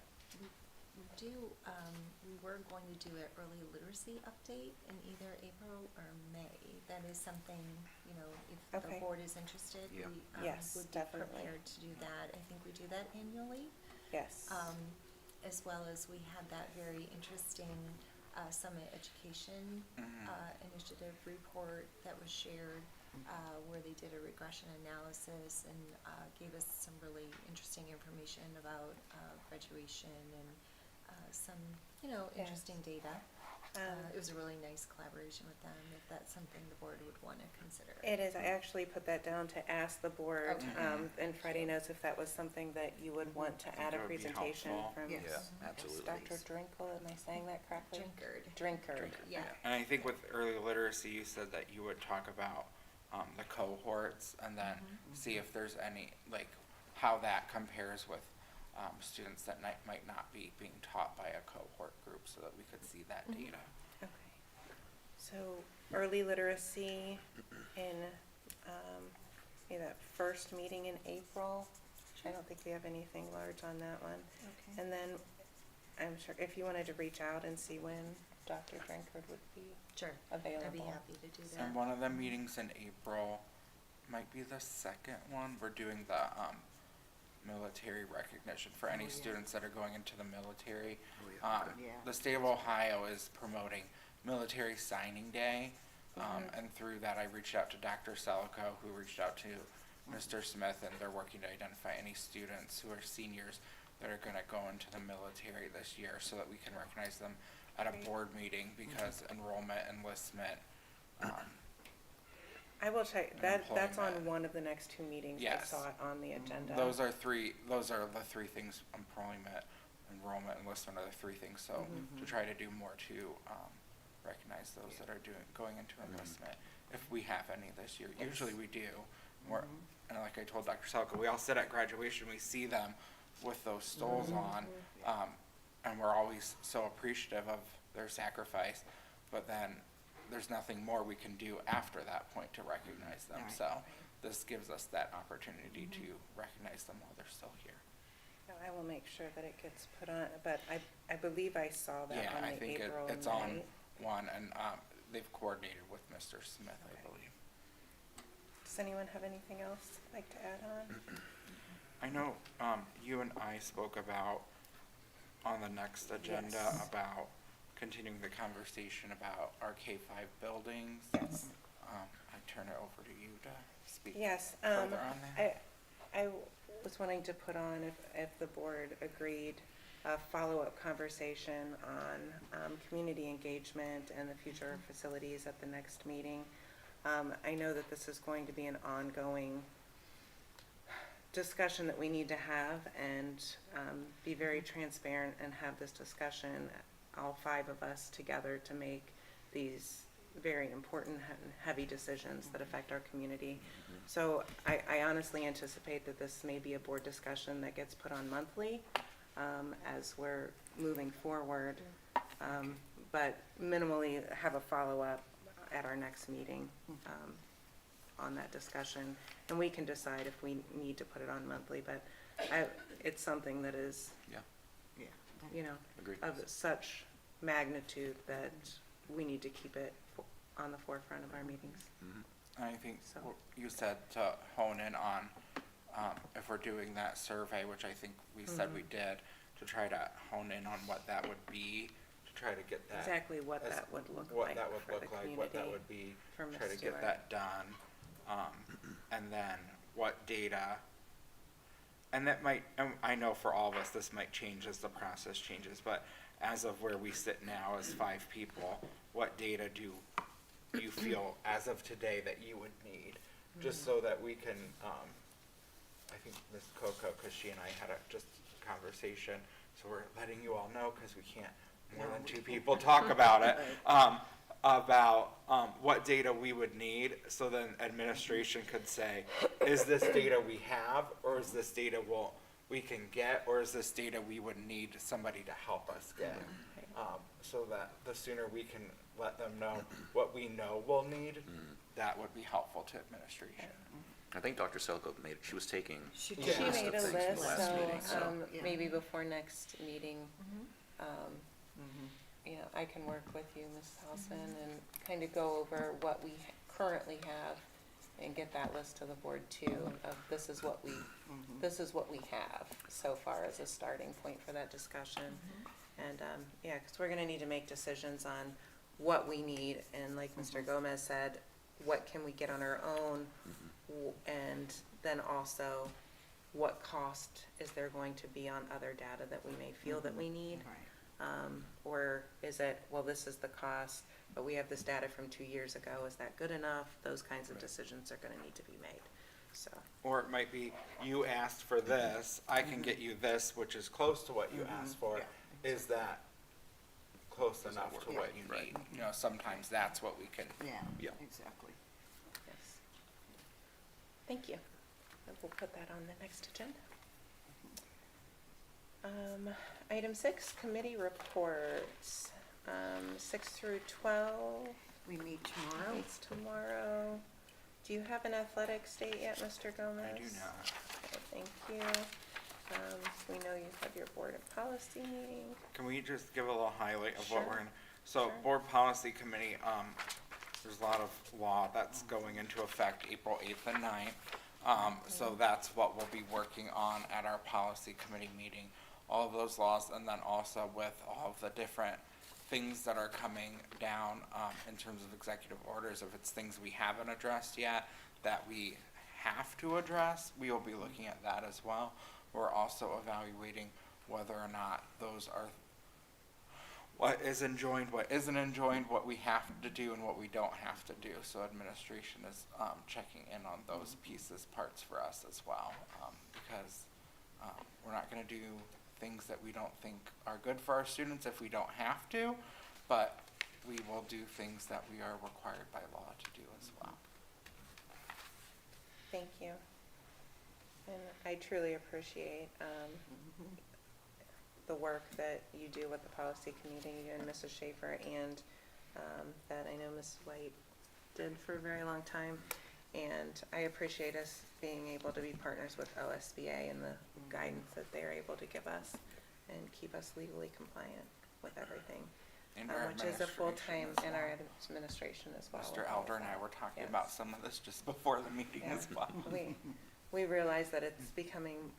Speaker 6: We were going to do an early literacy update in either April or May. That is something, you know, if the
Speaker 1: Okay.
Speaker 6: board is interested,
Speaker 10: Yeah.
Speaker 6: we
Speaker 1: Yes,
Speaker 6: would be
Speaker 1: definitely.
Speaker 6: prepared to do that. I think we do that annually.
Speaker 1: Yes.
Speaker 6: As well as we had that very interesting Summit Education Initiative report that was shared, where they did a regression analysis and gave us some really interesting information about graduation and some, interesting data. It was a really nice collaboration with them, if that's something the board would want to consider.
Speaker 1: It is, I actually put that down to ask the board, in Friday notes if that was something that you would want to add a
Speaker 2: that would be
Speaker 1: presentation
Speaker 2: helpful.
Speaker 1: from.
Speaker 8: Yes.
Speaker 10: Yeah, absolutely.
Speaker 1: Dr. Drinkle, am I saying that correctly? Drinkard.
Speaker 6: Yeah.
Speaker 2: And I think with early literacy, you said that you would talk about the cohorts and then see if there's any, like, how that compares with students that might not be being taught by a cohort group so that we could see that data.
Speaker 1: Okay. So early literacy in, that first meeting in April, which I don't think we have anything large on that one.
Speaker 6: Okay.
Speaker 1: And then I'm sure if you wanted to reach out and see when Dr. Drinkard would be
Speaker 6: Sure.
Speaker 1: available.
Speaker 6: I'd be happy to do that.
Speaker 2: And one of the meetings in April might be the second one. We're doing the military recognition for any students that are going into the military.
Speaker 10: Oh, yeah.
Speaker 8: Yeah.
Speaker 2: The state of Ohio is promoting Military Signing Day. And through that, I reached out to Dr. Selico, who reached out to Mr. Smith, and they're working to identify any students who are seniors that are gonna go into the military this year so that we can recognize them at a board meeting, because enrollment, enlistment,
Speaker 1: I will check,
Speaker 2: And
Speaker 1: that's on
Speaker 2: employment.
Speaker 1: one of the next two meetings. I
Speaker 2: Yes.
Speaker 1: saw it on the agenda.
Speaker 2: those are the three things: employment, enrollment, enlistment are the three things. So to try to do more to recognize those that are going into enlistment, if we have any this year. Usually we do. And like I told Dr. Salko, we all sit at graduation, we see them with those stoles on, and we're always so appreciative of their sacrifice. But then there's nothing more we can do after that point to recognize them.
Speaker 8: Right.
Speaker 2: So this gives us that opportunity to recognize them while they're still here.
Speaker 1: No, I will make sure that it gets put on, but I believe I saw that
Speaker 2: Yeah,
Speaker 1: on
Speaker 2: I
Speaker 1: the
Speaker 2: think
Speaker 1: April
Speaker 2: it's
Speaker 1: night.
Speaker 2: on one, and they've coordinated with Mr. Smith, I
Speaker 1: Okay.
Speaker 2: believe.
Speaker 1: Does anyone have anything else they'd like to add on?
Speaker 2: I know you and I spoke about on the next agenda
Speaker 1: Yes.
Speaker 2: about continuing the conversation about our K-5 buildings.
Speaker 1: Yes.
Speaker 2: I turn it over to you to speak
Speaker 1: Yes,
Speaker 2: further on that.
Speaker 1: I was wanting to put on, if the board agreed, a follow-up conversation on community engagement and the future of facilities at the next meeting. I know that this is going to be an ongoing discussion that we need to have, and be very transparent and have this discussion, all five of us together, to make these very important and heavy decisions that affect our community. So I honestly anticipate that this may be a board discussion that gets put on monthly as we're moving forward, but minimally have a follow-up at our next meeting on that discussion. And we can decide if we need to put it on monthly, but it's something that is,
Speaker 10: Yeah, agreed.
Speaker 1: of such magnitude that we need to keep it on the forefront of our meetings.
Speaker 2: And I think
Speaker 1: So-
Speaker 2: what you said to hone in on, if we're doing that survey, which I think we said we did, to try to hone in on what that would be, to try to get that.
Speaker 1: Exactly what
Speaker 2: as-
Speaker 1: that would look
Speaker 2: what
Speaker 1: like
Speaker 2: that would
Speaker 1: for the
Speaker 2: look like, what that
Speaker 1: community,
Speaker 2: would be,
Speaker 1: for
Speaker 2: try
Speaker 1: Ms.
Speaker 2: to get
Speaker 1: Stewart.
Speaker 2: that done. And then what data, and that might, and I know for all of us, this might change as the process changes, but as of where we sit now as 5 people, what data do you feel as of today that you would need? Just so that we can, I think Ms. Coco, because she and I had just a conversation, so we're letting you all know, because we can't more than 2 people talk about it, about what data we would need, so then administration could say, is this data we have, or is this data we can get, or is this data we would need somebody to help us get? So that the sooner we can let them know what we know we'll need, that would be helpful to administration.
Speaker 10: I think Dr. Selko she was taking.
Speaker 8: She
Speaker 2: Yeah.
Speaker 8: did.
Speaker 1: She
Speaker 10: list
Speaker 1: made
Speaker 10: of
Speaker 1: a
Speaker 10: things from
Speaker 1: list,
Speaker 10: last meeting,
Speaker 1: so,
Speaker 8: Yeah.
Speaker 1: maybe before next meeting, I can work with you, Ms. Halson, and kind of go over what we currently have and get that list to the board too, of this is what we have so far as a starting point for that discussion. And, yeah, because we're gonna need to make decisions on what we need, and like Mr. Gomez said, what can we get on our own? And then also, what cost is there going to be on other data that we may feel that we need? Or is it, well, this is the cost, but we have this data from 2 years ago, is that good enough? Those kinds of decisions are gonna need to be made, so.
Speaker 2: Or it might be, you asked for this, I can get you this, which is close to what you asked for. Is that close enough to what you
Speaker 10: Right.
Speaker 2: need? You know, sometimes that's what we can,
Speaker 8: Yeah,
Speaker 10: Yeah.
Speaker 8: exactly.
Speaker 1: Yes. Thank you. And we'll put that on the next agenda. Item 6, committee reports. 6 through 12
Speaker 8: We meet tomorrow.
Speaker 1: meets tomorrow. Do you have an athletics date yet, Mr. Gomez?
Speaker 2: I do not.
Speaker 1: Okay, thank you. We know you have your board of policy meeting.
Speaker 2: Can we just give a little highlight of what
Speaker 1: Sure.
Speaker 2: we're in? So,
Speaker 1: Sure.
Speaker 2: Board Policy Committee, there's a lot of law that's going into effect April 8th and 9th. So that's what we'll be working on at our policy committee meeting. All of those laws, and then also with all of the different things that are coming down, in terms of executive orders, if it's things we haven't addressed yet that we have to address, we will be looking at that as well. We're also evaluating whether or not those are what is enjoined, what isn't enjoined, what we have to do and what we don't have to do. So administration is checking in on those pieces, parts for us as well, because we're not going to do things that we don't think are good for our students if we don't have to, but we will do things that we are required by law to do as well.
Speaker 1: Thank you. And I truly appreciate the work that you do with the policy committee and Mrs. Schaefer, and that I know Mrs. White did for a very long time. And I appreciate us being able to be partners with OSBA and the guidance that they're able to give us and keep us legally compliant with everything.
Speaker 2: And our
Speaker 1: Which is a full-time,
Speaker 2: administration as
Speaker 1: and our
Speaker 2: well.
Speaker 1: administration as well.
Speaker 2: Mr. Elder and I were talking
Speaker 1: Yes.
Speaker 2: about some of this just before the meeting
Speaker 1: Yeah.
Speaker 2: as well.
Speaker 1: We realize that it's becoming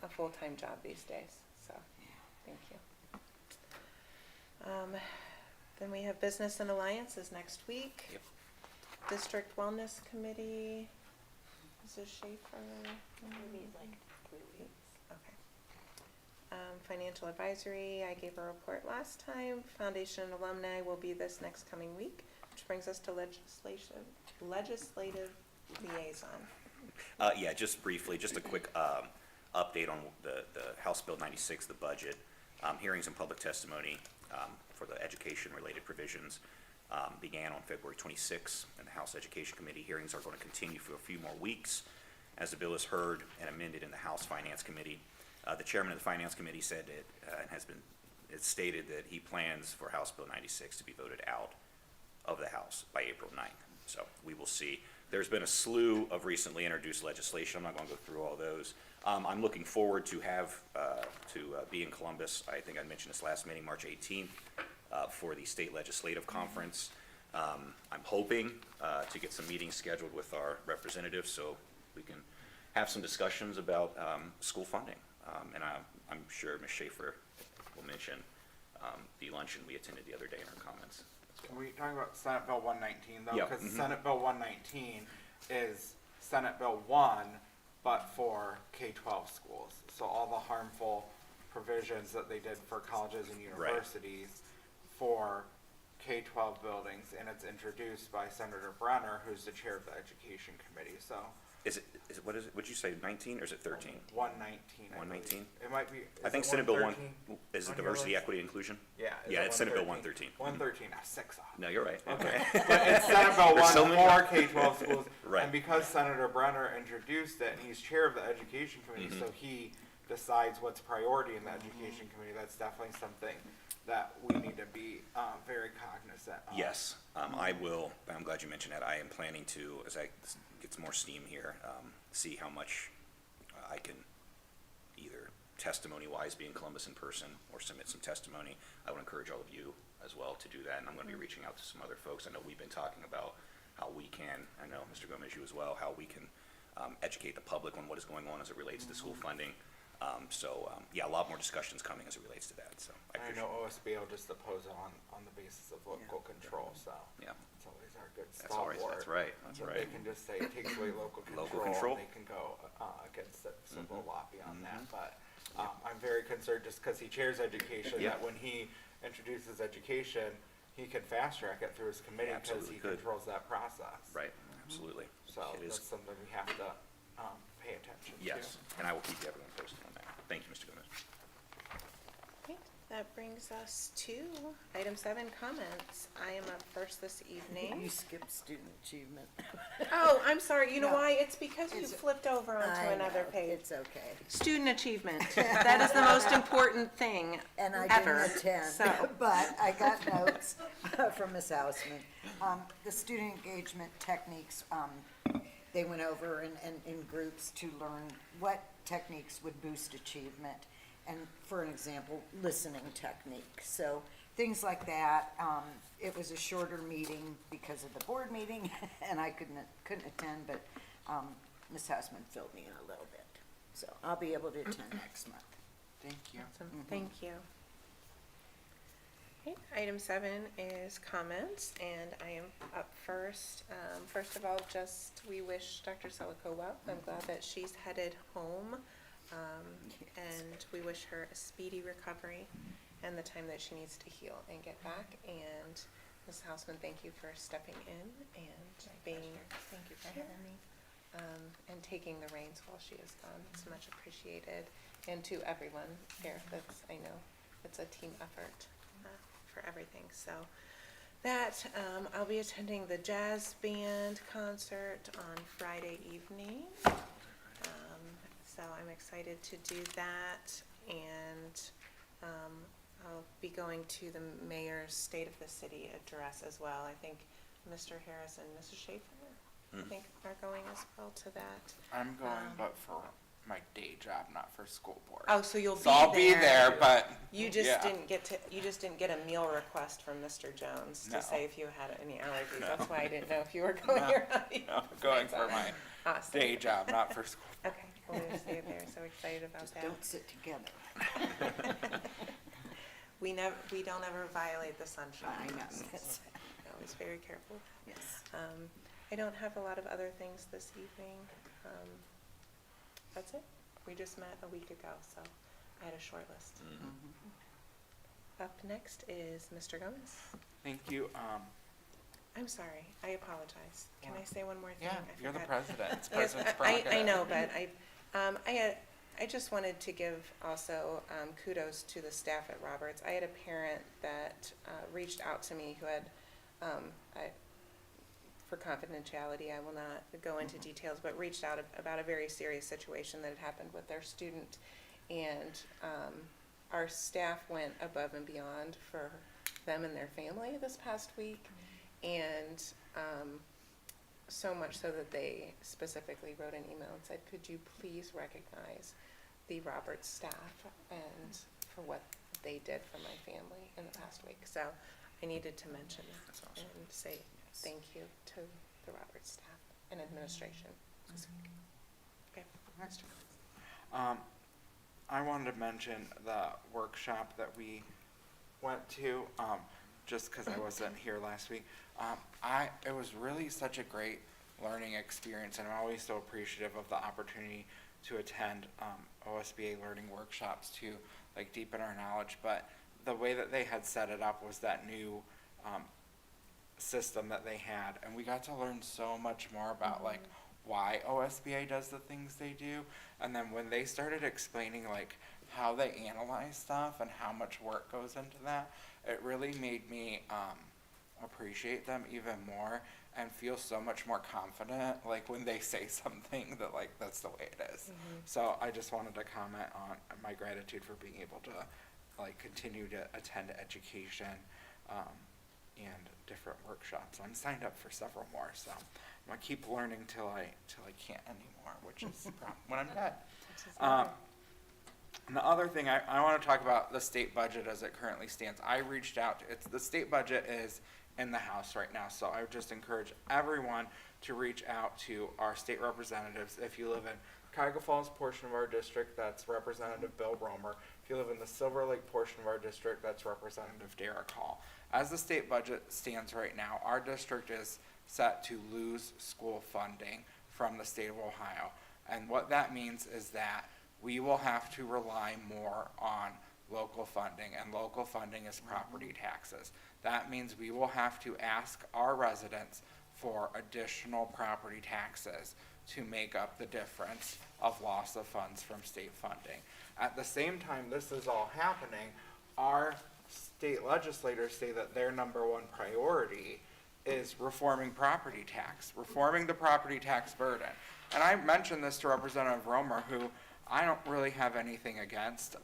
Speaker 1: a full-time job these days, so, thank you. Then we have Business and Alliances next week.
Speaker 10: Yep.
Speaker 1: District Wellness Committee, Mrs. Schaefer.
Speaker 3: We meet like 3 weeks.
Speaker 1: Okay. Financial Advisory, I gave a report last time. Foundation Alumni will be this next coming week, which brings us to legislative liaison.
Speaker 12: Yeah, just briefly, just a quick update on the House Bill 96, the budget. Hearings and public testimony for the education-related provisions began on February 26th, and the House Education Committee hearings are going to continue for a few more weeks as the bill is heard and amended in the House Finance Committee. The chairman of the Finance Committee said it stated that he plans for House Bill 96 to be voted out of the House by April 9th. So we will see. There's been a slew of recently introduced legislation. I'm not going to go through all those. I'm looking forward to be in Columbus. I think I mentioned this last meeting, March 18th, for the state legislative conference. I'm hoping to get some meetings scheduled with our representatives so we can have some discussions about school funding. And I'm sure Ms. Schaefer will mention the luncheon we attended the other day in her comments.
Speaker 2: Can we talk about Senate Bill 119 though?
Speaker 12: Yeah,
Speaker 2: Because Senate Bill 119 is Senate Bill 1, but for K-12 schools. So all the harmful provisions that they did for colleges and universities for K-12 buildings, and it's introduced by Senator Brenner, who's the chair of the Education Committee. So
Speaker 12: What is it? Would you say 19 or is it 13?
Speaker 2: 119.
Speaker 12: 119?
Speaker 2: It might be.
Speaker 12: I think Senate Bill 1 is it
Speaker 2: on your
Speaker 12: diversity,
Speaker 2: list?
Speaker 12: equity, inclusion?
Speaker 2: Yeah.
Speaker 12: Yeah, it's Senate Bill 113.
Speaker 2: 113. 6 off.
Speaker 12: No, you're right.
Speaker 2: Okay. But it's Senate Bill
Speaker 12: There's
Speaker 2: 1
Speaker 12: so many-
Speaker 2: for K-12 schools.
Speaker 12: Right.
Speaker 2: And because Senator Brenner introduced it, and he's chair of the Education Committee, so he decides what's priority in the Education Committee, that's definitely something that we need to be very cognizant of.
Speaker 12: Yes, I will. I'm glad you mentioned that. I am planning to, as I get some more steam here, see how much I can either testimony-wise be in Columbus in person or submit some testimony. I would encourage all of you as well to do that, and I'm going to be reaching out to some other folks. I know we've been talking about how we can, I know Mr. Gomez, you as well, how we can educate the public on what is going on as it relates to school funding. Yeah, a lot more discussions coming as it relates to that, so I
Speaker 2: I
Speaker 12: appreciate
Speaker 2: know
Speaker 12: it.
Speaker 2: OSB will just oppose it on the basis of local control, so.
Speaker 12: Yeah.
Speaker 2: It's always our good
Speaker 12: That's always,
Speaker 2: stalwart.
Speaker 12: that's right, that's
Speaker 2: But
Speaker 12: right.
Speaker 2: They can just say it takes away local
Speaker 12: Local
Speaker 2: control,
Speaker 12: control.
Speaker 2: and they can go, against it, so we'll lobby on that,
Speaker 12: Mhm.
Speaker 2: but, I'm very concerned just cause he chairs education,
Speaker 12: Yeah.
Speaker 2: that when he introduces education, he can fast track it through his committee, cause
Speaker 12: Absolutely
Speaker 2: he
Speaker 12: could.
Speaker 2: controls that process.
Speaker 12: Right, absolutely.
Speaker 2: So
Speaker 12: It is.
Speaker 2: that's something we have to, pay attention to.
Speaker 12: Yes, and I will keep everyone posted on that. Thank you, Mr. Gomez.
Speaker 1: Okay, that brings us to item 7, comments. I am up first this evening.
Speaker 8: You skipped student achievement.
Speaker 1: Oh, I'm sorry, you know
Speaker 8: No.
Speaker 1: why? It's because you
Speaker 8: It's-
Speaker 1: flipped over onto
Speaker 8: I
Speaker 1: another
Speaker 8: know,
Speaker 1: page.
Speaker 8: It's okay.
Speaker 1: Student achievement, that is the most important thing
Speaker 8: And I
Speaker 1: ever.
Speaker 8: didn't attend,
Speaker 1: So,
Speaker 8: but I got notes from Ms. Hausman. The student engagement techniques, they went over in groups to learn what techniques would boost achievement. And for an example, listening technique. So things like that. It was a shorter meeting because of the board meeting, and I couldn't attend, but Ms. Hausman filled me in a little bit. So I'll be able to attend next month.
Speaker 2: Thank you.
Speaker 1: awesome. Thank you. Okay, item 7 is comments, and I am up first. First of all, we wish Dr. Selico well. I'm glad that she's headed home. And we wish her a speedy recovery and the time that she needs to heal and get back. And Ms. Hausman, thank you for stepping in and thank you for having me. And taking the reins while she is gone. It's much appreciated. And to everyone here, I know it's a team effort for everything. So that, I'll be attending the jazz band concert on Friday evening. So I'm excited to do that, and I'll be going to the mayor's State of the City address as well. I think Mr. Harris and Mrs. Schaefer, I think, are going as well to that.
Speaker 2: I'm going, but for my day job, not for school board.
Speaker 1: Oh, so you'll be
Speaker 2: So
Speaker 1: there.
Speaker 2: I'll be there, but.
Speaker 1: You just
Speaker 2: yeah.
Speaker 1: didn't get a meal request from Mr. Jones
Speaker 2: No.
Speaker 1: to say if you had any allergies.
Speaker 2: No.
Speaker 1: That's why I didn't know if you were going or not.
Speaker 2: No, I'm going for my
Speaker 1: Awesome.
Speaker 2: day job, not for school.
Speaker 1: Okay, we'll just see you there. So excited about
Speaker 8: Just
Speaker 1: that.
Speaker 8: don't sit together.
Speaker 1: We don't ever violate the sunshine.
Speaker 8: I know.
Speaker 1: laws, so always very careful.
Speaker 8: Yes.
Speaker 1: I don't have a lot of other things this evening. That's it. We just met a week ago, so I had a short list. Up next is Mr. Gomez.
Speaker 2: Thank you.
Speaker 1: I'm sorry, I apologize. Can I say one more thing?
Speaker 2: Yeah,
Speaker 1: I
Speaker 2: you're the
Speaker 1: forgot.
Speaker 2: president. It's
Speaker 1: Yes,
Speaker 2: president's
Speaker 1: I
Speaker 2: prerogative.
Speaker 1: know, but I just wanted to give also kudos to the staff at Roberts. I had a parent that reached out to me who had, for confidentiality, I will not go into details, but reached out about a very serious situation that had happened with their student. And our staff went above and beyond for them and their family this past week. And so much so that they specifically wrote an email and said, could you please recognize the Roberts staff and for what they did for my family in the past week. So I needed to mention that.
Speaker 12: That's awesome.
Speaker 1: And say thank you to the Roberts staff and administration this week. Okay, Mr. Collins.
Speaker 2: I wanted to mention the workshop that we went to, just because I wasn't here last week. It was really such a great learning experience, and I'm always so appreciative of the opportunity to attend OSBA learning workshops to like deepen our knowledge. But the way that they had set it up was that new system that they had, and we got to learn so much more about like why OSBA does the things they do. And then when they started explaining like how they analyze stuff and how much work goes into that, it really made me appreciate them even more and feel so much more confident like when they say something that like that's the way it is. So I just wanted to comment on my gratitude for being able to like continue to attend education and different workshops. I'm signed up for several more, so I'm gonna keep learning till I can't anymore, which is the problem when I'm dead. And the other thing I want to talk about the state budget as it currently stands. I reached out. The state budget is in the House right now, so I would just encourage everyone to reach out to our state representatives if you live in Cuyahoga Falls portion of our district, that's Representative Bill Romer. If you live in the Silver Lake portion of our district, that's Representative Derek Hall. As the state budget stands right now, our district is set to lose school funding from the state of Ohio. And what that means is that we will have to rely more on local funding, and local funding is property taxes. That means we will have to ask our residents for additional property taxes to make up the difference of loss of funds from state funding. At the same time this is all happening, our state legislators say that their number one priority is reforming property tax, reforming the property tax burden. And I mentioned this to Representative Romer, who I don't really have anything against.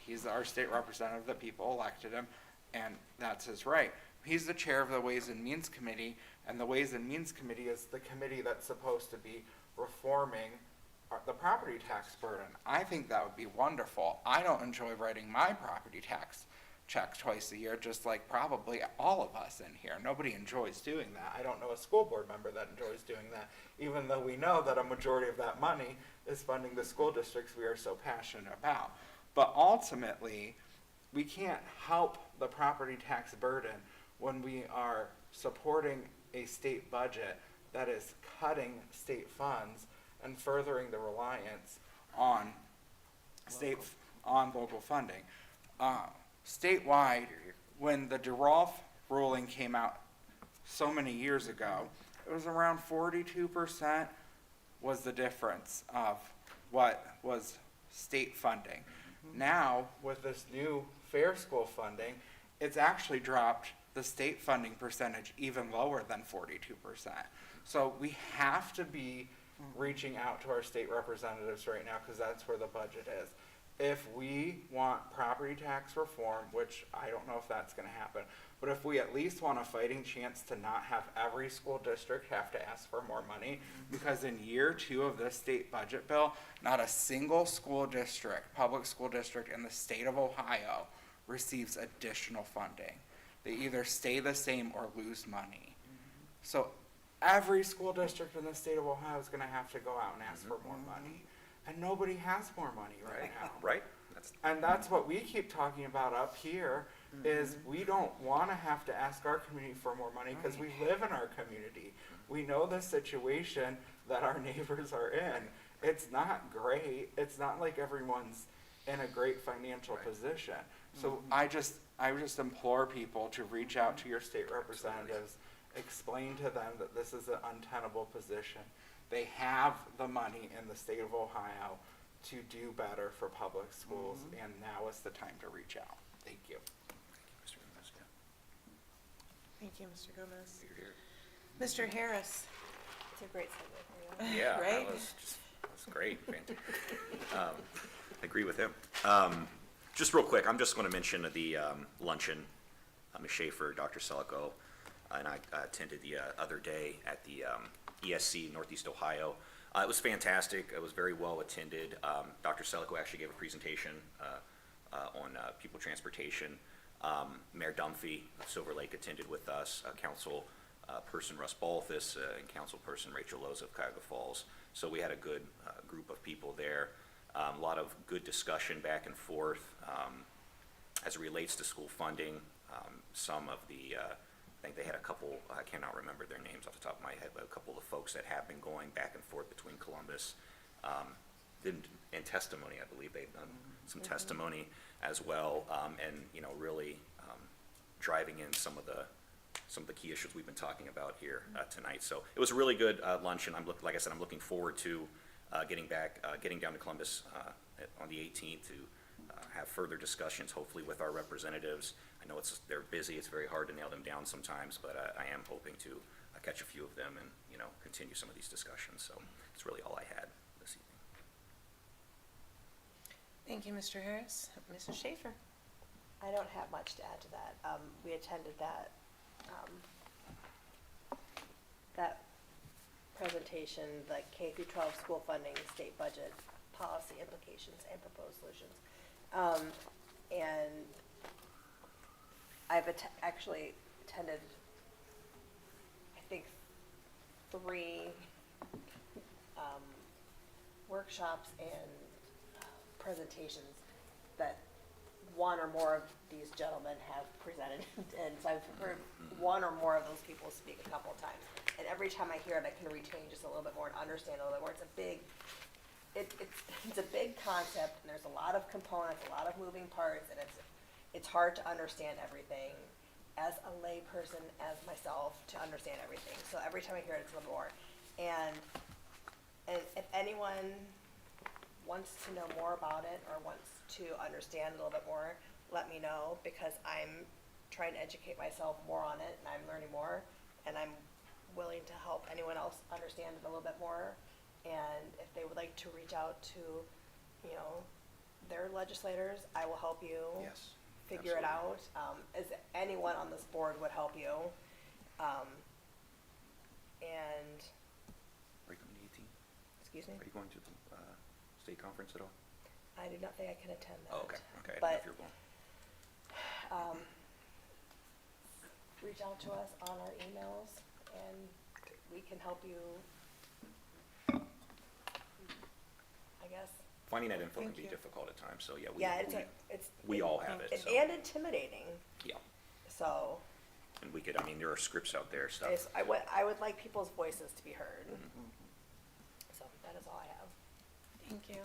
Speaker 2: He's our state representative, the people elected him, and that's his right. He's the chair of the Ways and Means Committee, and the Ways and Means Committee is the committee that's supposed to be reforming the property tax burden. I think that would be wonderful. I don't enjoy writing my property tax check twice a year, just like probably all of us in here. Nobody enjoys doing that. I don't know a school board member that enjoys doing that, even though we know that a majority of that money is funding the school districts we are so passionate about. But ultimately, we can't help the property tax burden when we are supporting a state budget that is cutting state funds and furthering the reliance on local funding. Statewide, when the DeRolf ruling came out so many years ago, it was around 42% was the difference of what was state funding. Now, with this new fair school funding, it's actually dropped the state funding percentage even lower than 42%. So we have to be reaching out to our state representatives right now, because that's where the budget is. If we want property tax reform, which I don't know if that's going to happen, but if we at least want a fighting chance to not have every school district have to ask for more money, because in year 2 of this state budget bill, not a single school district, public school district in the state of Ohio receives additional funding. They either stay the same or lose money. So every school district in the state of Ohio is going to have to go out and ask for more money. And nobody has more money right now.
Speaker 12: Right?
Speaker 2: And that's what we keep talking about up here, is we don't want to have to ask our community for more money because we live in our community. We know the situation that our neighbors are in. It's not great. It's not like everyone's in a great financial position. So I just implore people to reach out to your state representatives, explain to them that this is an untenable position. They have the money in the state of Ohio to do better for public schools, and now is the time to reach out. Thank you.
Speaker 1: Thank you, Mr. Gomez. Mr. Harris.
Speaker 3: It's a great segue for you.
Speaker 12: Yeah,
Speaker 1: Right?
Speaker 12: that's great. I agree with him. Just real quick, I'm just going to mention the luncheon. Ms. Schaefer, Dr. Selico, and I attended the other day at the ESC Northeast Ohio. It was fantastic. It was very well attended. Dr. Selico actually gave a presentation on pupil transportation. Mayor Dunphy of Silver Lake attended with us, council person Russ Balthus, and council person Rachel Lowe's of Cuyahoga Falls. So we had a good group of people there. A lot of good discussion back and forth as it relates to school funding. Some of the I think they had a couple, I cannot remember their names off the top of my head, but a couple of folks that have been going back and forth between Columbus and testimony. I believe they've done some testimony as well, and really driving in some of the key issues we've been talking about here tonight. So it was a really good lunch, and like I said, I'm looking forward to getting down to Columbus on the 18th to have further discussions, hopefully with our representatives. I know they're busy. It's very hard to nail them down sometimes, but I am hoping to catch a few of them and continue some of these discussions. So that's really all I had this evening.
Speaker 1: Thank you, Mr. Harris. Mrs. Schaefer.
Speaker 3: I don't have much to add to that. We attended that presentation, like K through 12 school funding, state budget, policy implications, and proposed solutions. And I've actually attended, I think, 3 workshops and presentations that one or more of these gentlemen have presented, and so I've heard one or more of those people speak a couple of times. And every time I hear it, I can retain just a little bit more and understand a little bit more. It's a big, it's a big concept, and there's a lot of components, a lot of moving parts, and it's hard to understand everything as a lay person, as myself, to understand everything. So every time I hear it, it's a little more. And if anyone wants to know more about it or wants to understand a little bit more, let me know, because I'm trying to educate myself more on it, and I'm learning more, and I'm willing to help anyone else understand it a little bit more. And if they would like to reach out to, you know, their legislators, I will help you
Speaker 10: Yes,
Speaker 3: figure it out, as anyone on this board would help you. And,
Speaker 10: Are you coming to 18?
Speaker 3: excuse me,
Speaker 10: Are you going to the state conference at all?
Speaker 3: I do not think I can attend that.
Speaker 10: Oh, okay, okay, I didn't know
Speaker 3: But,
Speaker 10: if you were going.
Speaker 3: reach out to us on our emails, and we can help you, I guess.
Speaker 12: Finding that info can
Speaker 1: Thank
Speaker 12: be
Speaker 1: you.
Speaker 12: difficult at times, so yeah,
Speaker 3: Yeah,
Speaker 12: we all have it, so,
Speaker 3: and intimidating,
Speaker 12: yeah.
Speaker 3: so,
Speaker 12: And we could, I mean, there are scripts out there, stuff.
Speaker 3: I would like people's voices to be heard. So that is all I have.
Speaker 1: Thank you.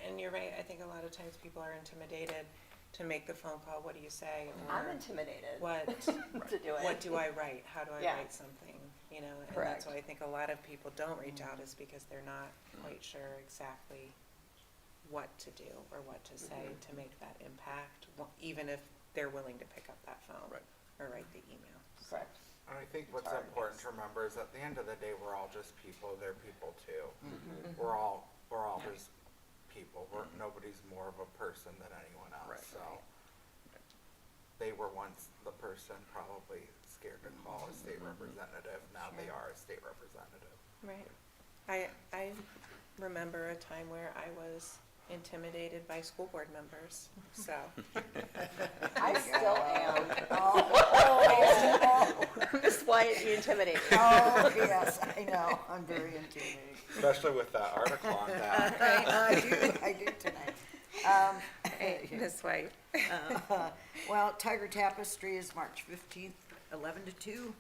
Speaker 1: And you're right, I think a lot of times people are intimidated to make the phone call, what do you say?
Speaker 3: I'm
Speaker 1: Or
Speaker 3: intimidated
Speaker 1: what,
Speaker 3: to do it.
Speaker 1: what do I write? How do I
Speaker 3: Yeah.
Speaker 1: write something? You know, and
Speaker 3: Correct.
Speaker 1: that's why I think a lot of people don't reach out, is because they're not quite sure exactly what to do or what to say to make that impact, even if they're willing to pick up that phone
Speaker 12: Right.
Speaker 1: or write the email.
Speaker 3: Correct.
Speaker 2: And I think what's
Speaker 3: hard,
Speaker 2: important to remember is at the end of the day, we're all just people, they're people too. We're all just people, nobody's more of a person than anyone
Speaker 12: Right.
Speaker 2: else, so. They were once the person probably scared to call a state representative, now they are a state representative.
Speaker 1: Right. I remember a time where I was intimidated by school board members, so.
Speaker 3: I still am.
Speaker 8: Oh,
Speaker 3: Ms. Wyatt, you intimidate me.
Speaker 8: oh, yes, I know, I'm very intimidating.
Speaker 2: Especially with that article on that.
Speaker 8: I do tonight.
Speaker 1: Ms. White.
Speaker 8: Well, Tiger Tapestry is March 15th, 11 to 2,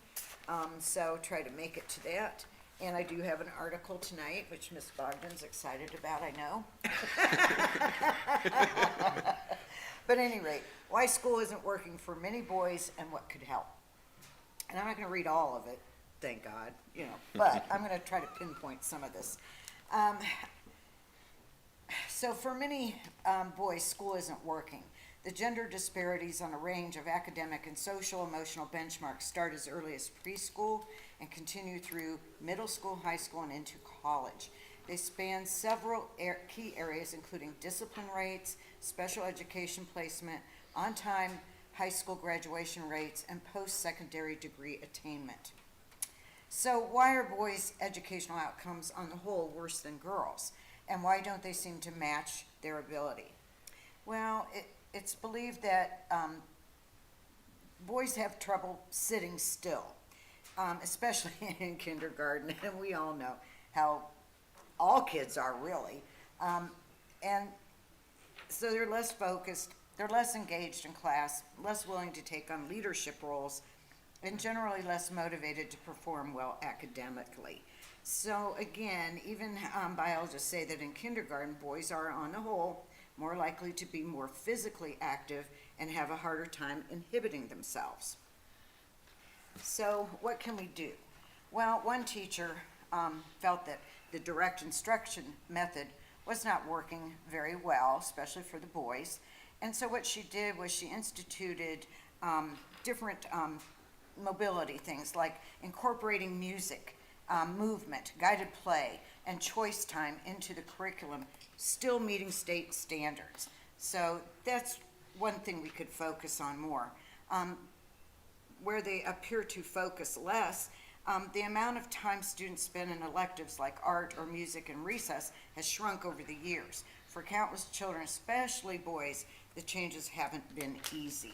Speaker 8: so try to make it to that. And I do have an article tonight, which Ms. Bogdan's excited about, I know. But at any rate, why school isn't working for many boys and what could help. And I'm not gonna read all of it, thank God, you know, but I'm gonna try to pinpoint some of this. So for many boys, school isn't working. The gender disparities on a range of academic and social emotional benchmarks start as early as preschool and continue through middle school, high school, and into college. They span several key areas, including discipline rates, special education placement, on-time high school graduation rates, and post-secondary degree attainment. So why are boys' educational outcomes on the whole worse than girls? And why don't they seem to match their ability? Well, it's believed that boys have trouble sitting still, especially in kindergarten, and we all know how all kids are really. And so they're less focused, they're less engaged in class, less willing to take on leadership roles, and generally less motivated to perform well academically. So again, even biologists say that in kindergarten, boys are on the whole more likely to be more physically active and have a harder time inhibiting themselves. So what can we do? Well, one teacher felt that the direct instruction method was not working very well, especially for the boys. And so what she did was she instituted different mobility things like incorporating music, movement, guided play, and choice time into the curriculum, still meeting state standards. So that's one thing we could focus on more. Where they appear to focus less, the amount of time students spend in electives like art or music and recess has shrunk over the years. For countless children, especially boys, the changes haven't been easy.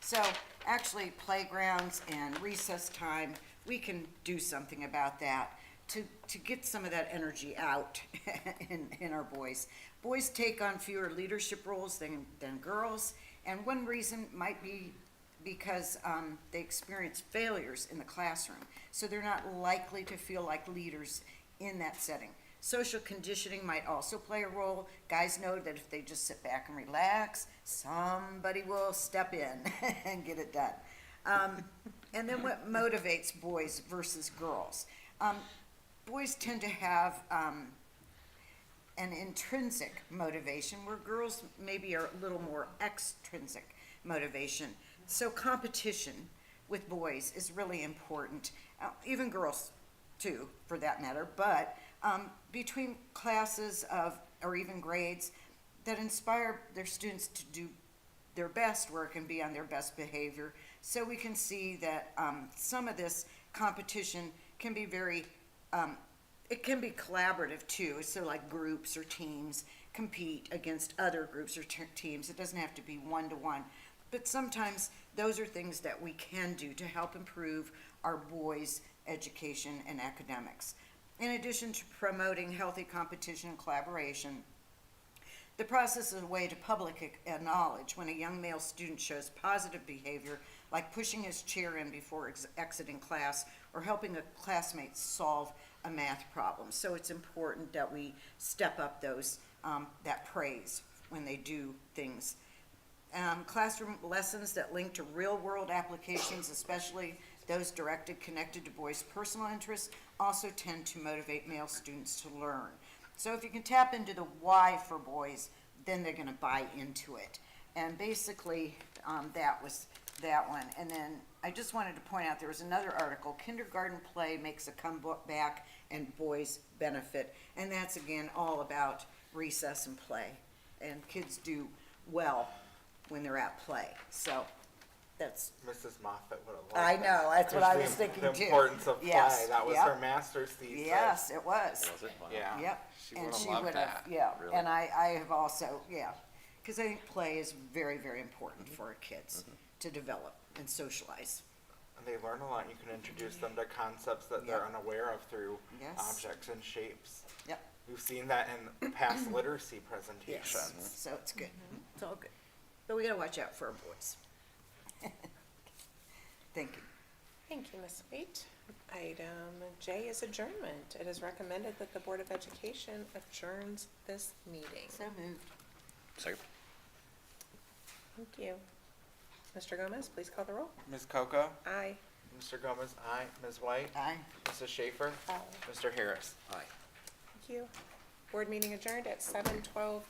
Speaker 8: So actually playgrounds and recess time, we can do something about that to get some of that energy out in our boys. Boys take on fewer leadership roles than girls, and one reason might be because they experience failures in the classroom, so they're not likely to feel like leaders in that setting. Social conditioning might also play a role. Guys know that if they just sit back and relax, somebody will step in and get it done. And then what motivates boys versus girls? Boys tend to have an intrinsic motivation, where girls maybe are a little more extrinsic motivation. So competition with boys is really important, even girls too, for that matter, but between classes or even grades that inspire their students to do their best work and be on their best behavior. So we can see that some of this competition can be it can be collaborative too. So like groups or teams compete against other groups or teams. It doesn't have to be one-to-one. But sometimes those are things that we can do to help improve our boys' education and academics. In addition to promoting healthy competition and collaboration, the process is a way to public knowledge when a young male student shows positive behavior, like pushing his chair in before exiting class or helping a classmate solve a math problem. So it's important that we step up that praise when they do things. Classroom lessons that link to real-world applications, especially those connected to boys' personal interests, also tend to motivate male students to learn. So if you can tap into the why for boys, then they're gonna buy into it. And basically, that was that one. And then I just wanted to point out, there was another article, Kindergarten Play Makes a Comeback and Boys Benefit. And that's, again, all about recess and play. And kids do well when they're at play. So that's,
Speaker 2: Mrs. Moffett would have
Speaker 8: I
Speaker 2: loved
Speaker 8: know,
Speaker 2: that.
Speaker 8: that's what I was
Speaker 2: The-
Speaker 8: thinking
Speaker 2: The
Speaker 8: too.
Speaker 2: importance of play,
Speaker 8: Yes,
Speaker 2: that was
Speaker 8: yep.
Speaker 2: her master's thesis.
Speaker 8: yes, it was.
Speaker 10: Was it? Wow.
Speaker 2: Yeah.
Speaker 8: Yep.
Speaker 2: She
Speaker 8: And
Speaker 2: would've
Speaker 8: she
Speaker 2: loved
Speaker 8: would
Speaker 2: that.
Speaker 8: have, yeah.
Speaker 10: Really?
Speaker 8: And I have also, yeah, because I think play is very, very important for our kids to develop and socialize.
Speaker 2: And they learn a lot. You can introduce them to concepts that they're
Speaker 8: Yep.
Speaker 2: unaware of through
Speaker 8: Yes.
Speaker 2: objects and shapes.
Speaker 8: Yep.
Speaker 2: We've seen that in past literacy
Speaker 8: Yes.
Speaker 2: presentations.
Speaker 8: So it's good. It's all good. But we gotta watch out for our boys. Thank you.
Speaker 1: Thank you, Ms. Waite. Item J is adjournment. It is recommended that the Board of Education adjourns this meeting.
Speaker 8: So moved.
Speaker 12: Second.
Speaker 1: Thank you. Mr. Gomez, please call the roll.
Speaker 2: Ms. Coco?
Speaker 1: Aye.
Speaker 2: Mr. Gomez, aye. Ms. White?
Speaker 8: Aye.
Speaker 2: Mrs. Schaefer?
Speaker 1: Aye.
Speaker 2: Mr. Harris?
Speaker 12: Aye.
Speaker 1: Thank you. Board meeting adjourned at 7:12 p.m.